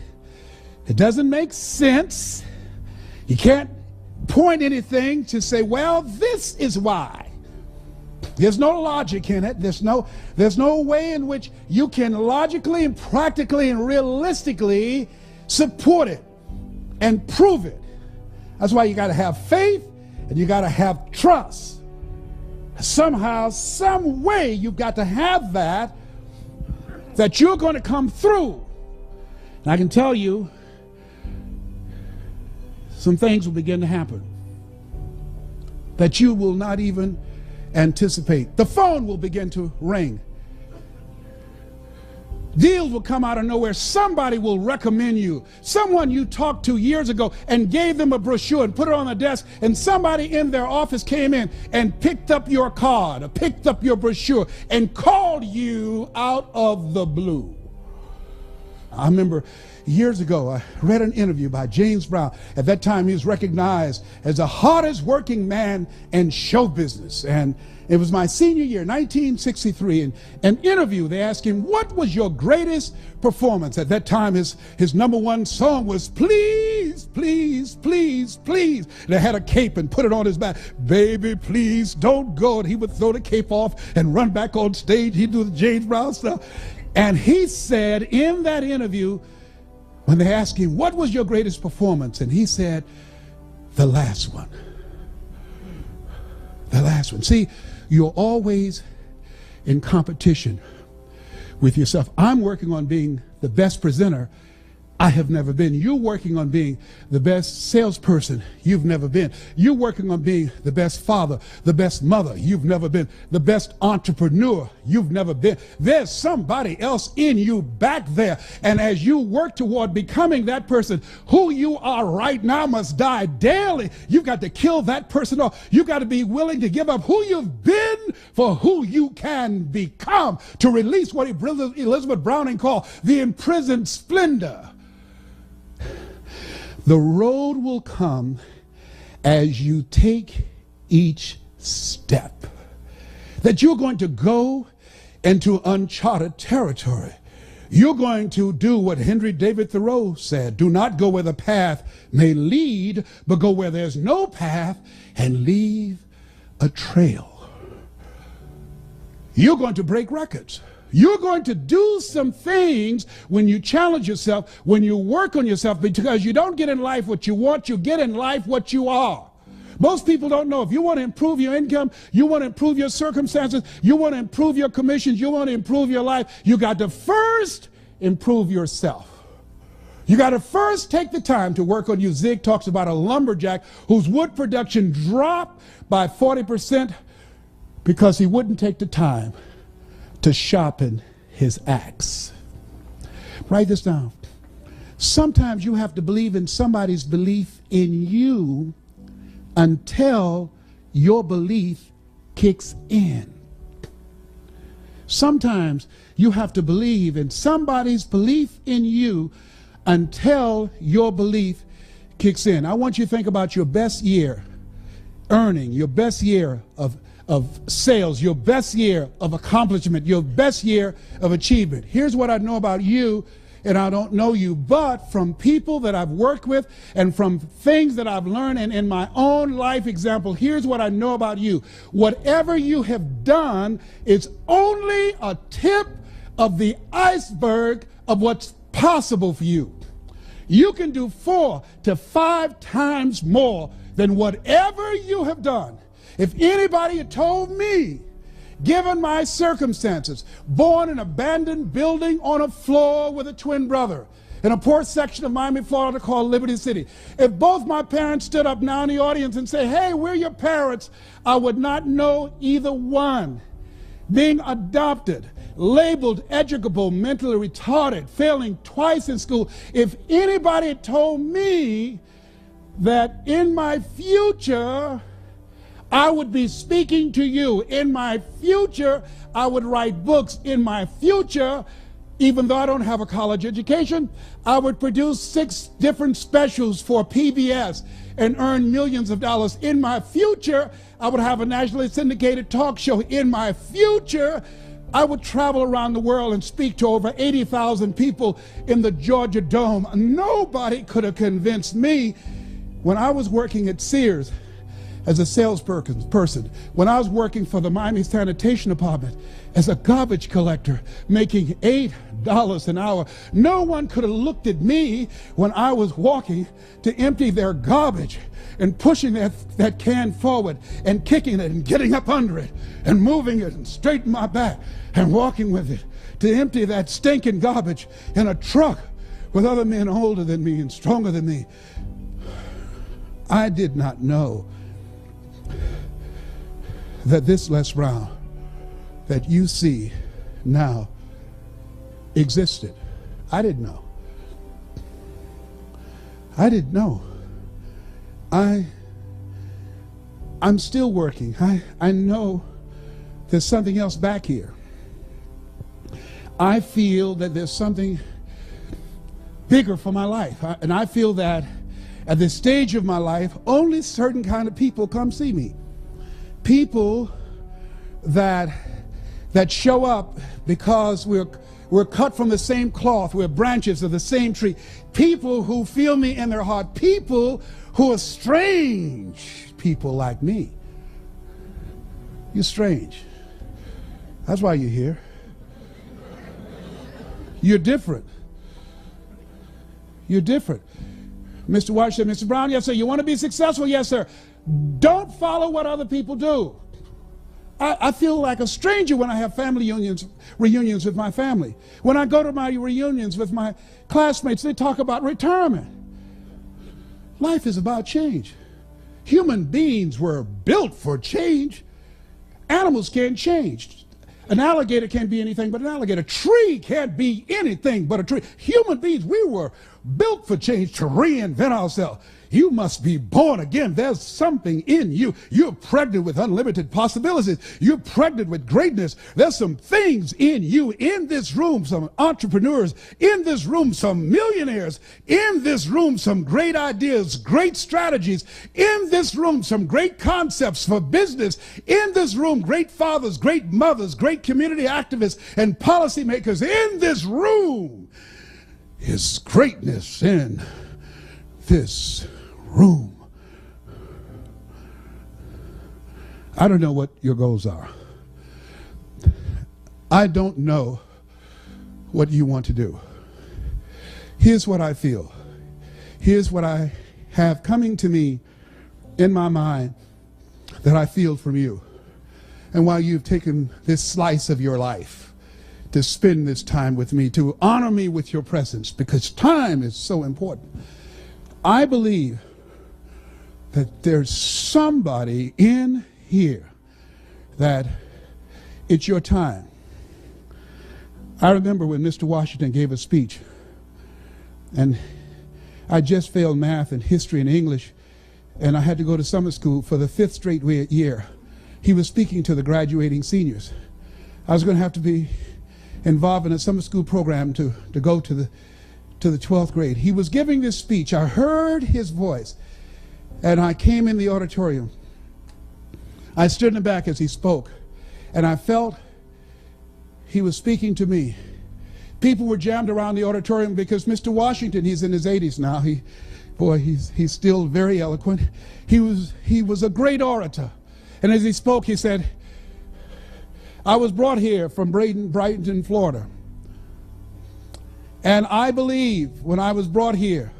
A: It doesn't make sense. You can't point anything to say, well, this is why. There's no logic in it. There's no way in which you can logically and practically and realistically support it and prove it. That's why you got to have faith and you got to have trust. Somehow, some way, you've got to have that you're going to come through. And I can tell you, some things will begin to happen that you will not even anticipate. The phone will begin to ring. Deals will come out of nowhere. Somebody will recommend you. Someone you talked to years ago and gave them a brochure and put it on the desk, and somebody in their office came in and picked up your card or picked up your brochure and called you out of the blue. I remember years ago, I read an interview by James Brown. At that time, he was recognized as the hardest working man in show business. And it was my senior year, 1963. In an interview, they asked him, what was your greatest performance? At that time, his number one song was Please, Please, Please, Please. They had a cape and put it on his back. Baby, please don't go. And he would throw the cape off and run back on stage. He'd do the James Brown stuff. And he said in that interview, when they asked him, what was your greatest performance? And he said, the last one. The last one. See, you're always in competition with yourself. I'm working on being the best presenter I have never been. You're working on being the best salesperson you've never been. You're working on being the best father, the best mother you've never been, the best entrepreneur you've never been. There's somebody else in you back there. And as you work toward becoming that person, who you are right now must die daily. You've got to kill that person off. You've got to be willing to give up who you've been for who you can become, to release what Elizabeth Browning called the imprisoned splendor. The road will come as you take each step. That you're going to go into uncharted territory. You're going to do what Henry David Thoreau said. Do not go where the path may lead, but go where there's no path and leave a trail. You're going to break records. You're going to do some things when you challenge yourself, when you work on yourself, because you don't get in life what you want, you get in life what you are. Most people don't know. If you want to improve your income, you want to improve your circumstances, you want to improve your commissions, you want to improve your life, you got to first improve yourself. You got to first take the time to work on you. Zig talks about a lumberjack whose wood production dropped by 40% because he wouldn't take the time to sharpen his axe. Write this down. Sometimes you have to believe in somebody's belief in you until your belief kicks in. Sometimes you have to believe in somebody's belief in you until your belief kicks in. I want you to think about your best year earning, your best year of sales, your best year of accomplishment, your best year of achievement. Here's what I know about you, and I don't know you, but from people that I've worked with and from things that I've learned and in my own life example, here's what I know about you. Whatever you have done is only a tip of the iceberg of what's possible for you. You can do 4 to 5 times more than whatever you have done. If anybody had told me, given my circumstances, born in an abandoned building on a floor with a twin brother in a poor section of Miami, Florida called Liberty City, if both my parents stood up now in the audience and say, hey, we're your parents, I would not know either one. Being adopted, labeled educable, mentally retarded, failing twice in school, if anybody had told me that in my future I would be speaking to you. In my future, I would write books. In my future, even though I don't have a college education, I would produce 6 different specials for PBS and earn millions of dollars. In my future, I would have a nationally syndicated talk show. In my future, I would travel around the world and speak to over 80,000 people in the Georgia Dome. Nobody could have convinced me when I was working at Sears as a salesperson, when I was working for the Miami Sanitation Department as a garbage collector, making $8 an hour. No one could have looked at me when I was walking to empty their garbage and pushing that can forward and kicking it and getting up under it and moving it and straightening my back and walking with it to empty that stinking garbage in a truck with other men older than me and stronger than me. I did not know that this Les Brown that you see now existed. I didn't know. I didn't know. I'm still working. I know there's something else back here. I feel that there's something bigger for my life. And I feel that at this stage of my life, only certain kind of people come see me. People that show up because we're cut from the same cloth, we're branches of the same tree. People who feel me in their heart. People who are strange people like me. You're strange. That's why you're here. You're different. You're different. Mr. Washington, Mr. Brown, yes, sir. You want to be successful? Yes, sir. Don't follow what other people do. I feel like a stranger when I have family reunions with my family. When I go to my reunions with my classmates, they talk about retirement. Life is about change. Human beings were built for change. Animals can't change. An alligator can't be anything but an alligator. A tree can't be anything but a tree. Human beings, we were built for change, to reinvent ourselves. You must be born again. There's something in you. You're pregnant with unlimited possibilities. You're pregnant with greatness. There's some things in you. In this room, some entrepreneurs. In this room, some millionaires. In this room, some great ideas, great strategies. In this room, some great concepts for business. In this room, great fathers, great mothers, great community activists and policymakers. In this room is greatness in this room. I don't know what your goals are. I don't know what you want to do. Here's what I feel. Here's what I have coming to me in my mind that I feel from you. And while you've taken this slice of your life to spend this time with me, to honor me with your presence, because time is so important, I believe that there's somebody in here that it's your time. I remember when Mr. Washington gave a speech, and I just failed math and history and English, and I had to go to summer school for the 5th straight year. He was speaking to the graduating seniors. I was going to have to be involved in a summer school program to go to the 12th grade. He was giving this speech. I heard his voice, and I came in the auditorium. I stood in the back as he spoke, and I felt he was speaking to me. People were jammed around the auditorium because Mr. Washington, he's in his 80s now. He's still very eloquent. He was a great orator. And as he spoke, he said, I was brought here from Brighton, Florida. And I believe when I was brought here,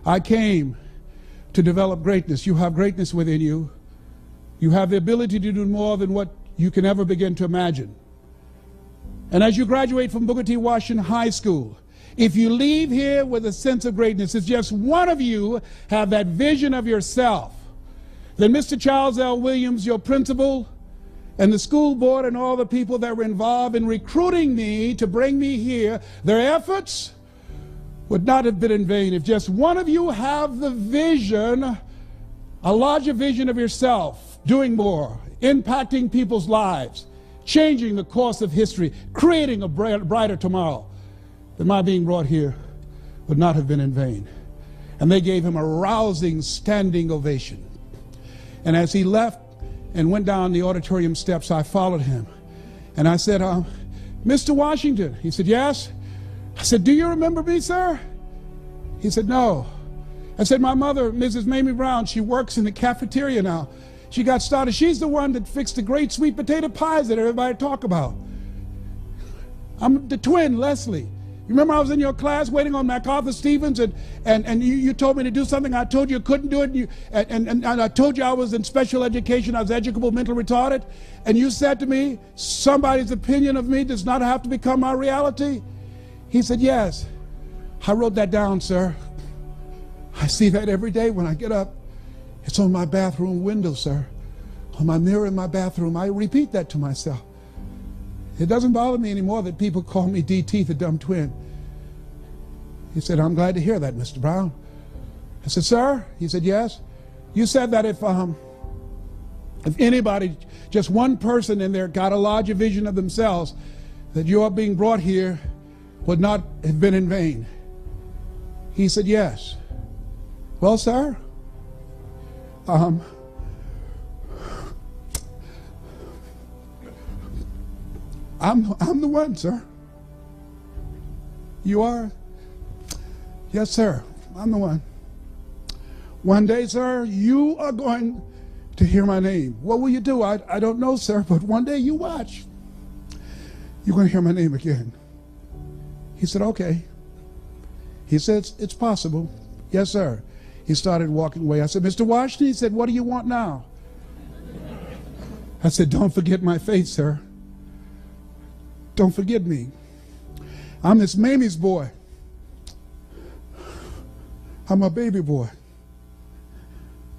A: I came to develop greatness. You have greatness within you. You have the ability to do more than what you can ever begin to imagine. And as you graduate from Booker T. Washington High School, if you leave here with a sense of greatness, if just one of you have that vision of yourself, then Mr. Charles L. Williams, your principal, and the school board and all the people that were involved in recruiting me to bring me here, their efforts would not have been in vain. If just one of you have the vision a larger vision of yourself, doing more, impacting people's lives, changing the course of history, creating a brighter tomorrow, then my being brought here would not have been in vain. And they gave him a rousing standing ovation. And as he left and went down the auditorium steps, I followed him. And I said, Mr. Washington. He said, yes. I said, do you remember me, sir? He said, no. I said, my mother, Mrs. Mamie Brown, she works in the cafeteria now. She got started. She's the one that fixed the great sweet potato pies that everybody talk about. I'm the twin, Leslie. You remember I was in your class waiting on MacArthur Stevens, and you told me to do something. I told you I couldn't do it, and I told you I was in special education. I was educable, mental retarded. And you said to me, somebody's opinion of me does not have to become my reality. He said, yes. I wrote that down, sir. I see that every day when I get up. It's on my bathroom window, sir. On my mirror in my bathroom. I repeat that to myself. It doesn't bother me anymore that people call me DT, the dumb twin. He said, I'm glad to hear that, Mr. Brown. I said, sir? He said, yes. You said that if anybody, just one person in there got a larger vision of themselves, that your being brought here would not have been in vain. He said, yes. Well, sir, I'm the one, sir. You are? Yes, sir. I'm the one. One day, sir, you are going to hear my name. What will you do? I don't know, sir, but one day you watch. You're going to hear my name again. He said, okay. He said, it's possible. Yes, sir. He started walking away. I said, Mr. Washington, he said, what do you want now? I said, don't forget my face, sir. Don't forget me. I'm this Mamie's boy. I'm a baby boy.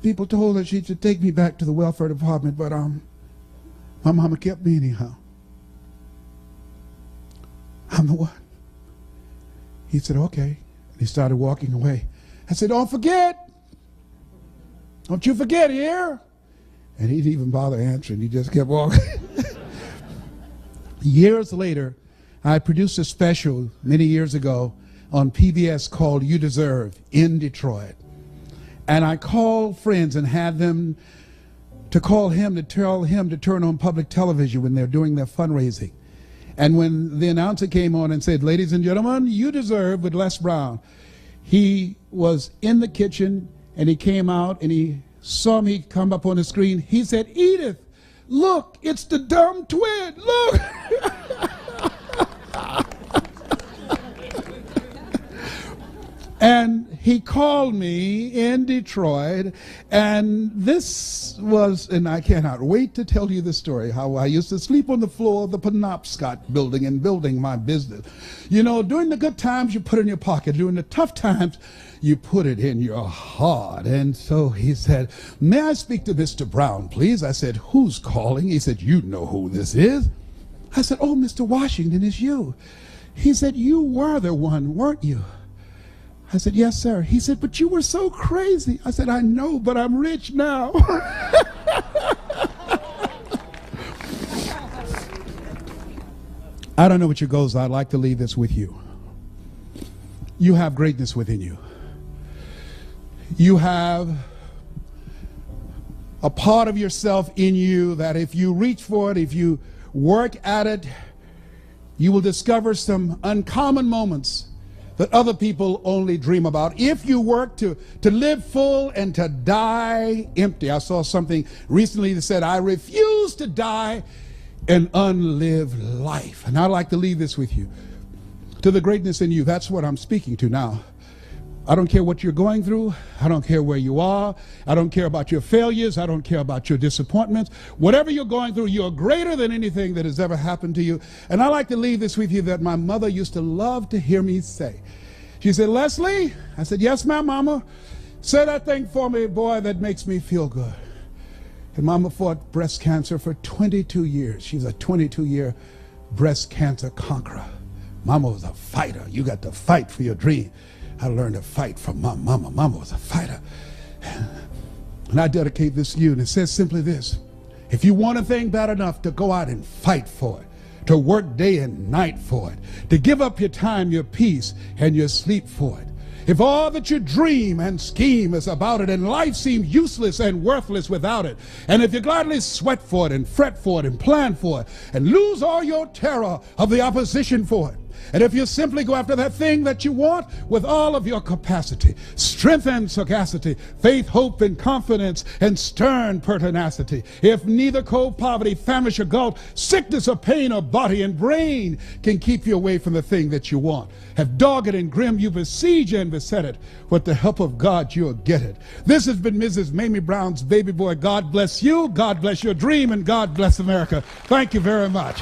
A: People told her she should take me back to the welfare department, but my mama kept me anyhow. I'm the one. He said, okay. And he started walking away. I said, don't forget. Don't you forget here. And he didn't even bother answering. He just kept walking. Years later, I produced a special many years ago on PBS called You Deserve in Detroit. And I called friends and had them to call him to tell him to turn on public television when they're doing their fundraising. And when the announcer came on and said, ladies and gentlemen, You Deserve with Les Brown, he was in the kitchen and he came out and he saw me come up on the screen. He said, Edith, look, it's the dumb twin, look. And he called me in Detroit, and this was, and I cannot wait to tell you the story, how I used to sleep on the floor of the Penobscot building and building my business. You know, during the good times, you put it in your pocket. During the tough times, you put it in your heart. And so he said, may I speak to Mr. Brown, please? I said, who's calling? He said, you know who this is. I said, oh, Mr. Washington, it's you. He said, you were the one, weren't you? I said, yes, sir. He said, but you were so crazy. I said, I know, but I'm rich now. I don't know what your goals are. I'd like to leave this with you. You have greatness within you. You have a part of yourself in you that if you reach for it, if you work at it, you will discover some uncommon moments that other people only dream about. If you work to live full and to die empty. I saw something recently that said, I refuse to die an unlived life. And I'd like to leave this with you. To the greatness in you, that's what I'm speaking to now. I don't care what you're going through. I don't care where you are. I don't care about your failures. I don't care about your disappointments. Whatever you're going through, you're greater than anything that has ever happened to you. And I like to leave this with you that my mother used to love to hear me say. She said, Leslie, I said, yes, ma'am, mama. Say that thing for me, boy, that makes me feel good. And mama fought breast cancer for 22 years. She's a 22-year breast cancer conqueror. Mama was a fighter. You got to fight for your dream. I learned to fight from my mama. Mama was a fighter. And I dedicate this to you. And it says simply this: if you want a thing bad enough to go out and fight for it, to work day and night for it, to give up your time, your peace, and your sleep for it, if all that you dream and scheme is about it, and life seems useless and worthless without it, and if you gladly sweat for it and fret for it and plan for it and lose all your terror of the opposition for it, and if you simply go after that thing that you want with all of your capacity, strength and sagacity, faith, hope, and confidence, and stern pertinacity, if neither cold poverty, famish, or gulf, sickness or pain or body and brain can keep you away from the thing that you want, have dogged and grim you besiege and beset it, with the help of God you'll get it. This has been Mrs. Mamie Brown's baby boy. God bless you, God bless your dream, and God bless America. Thank you very much.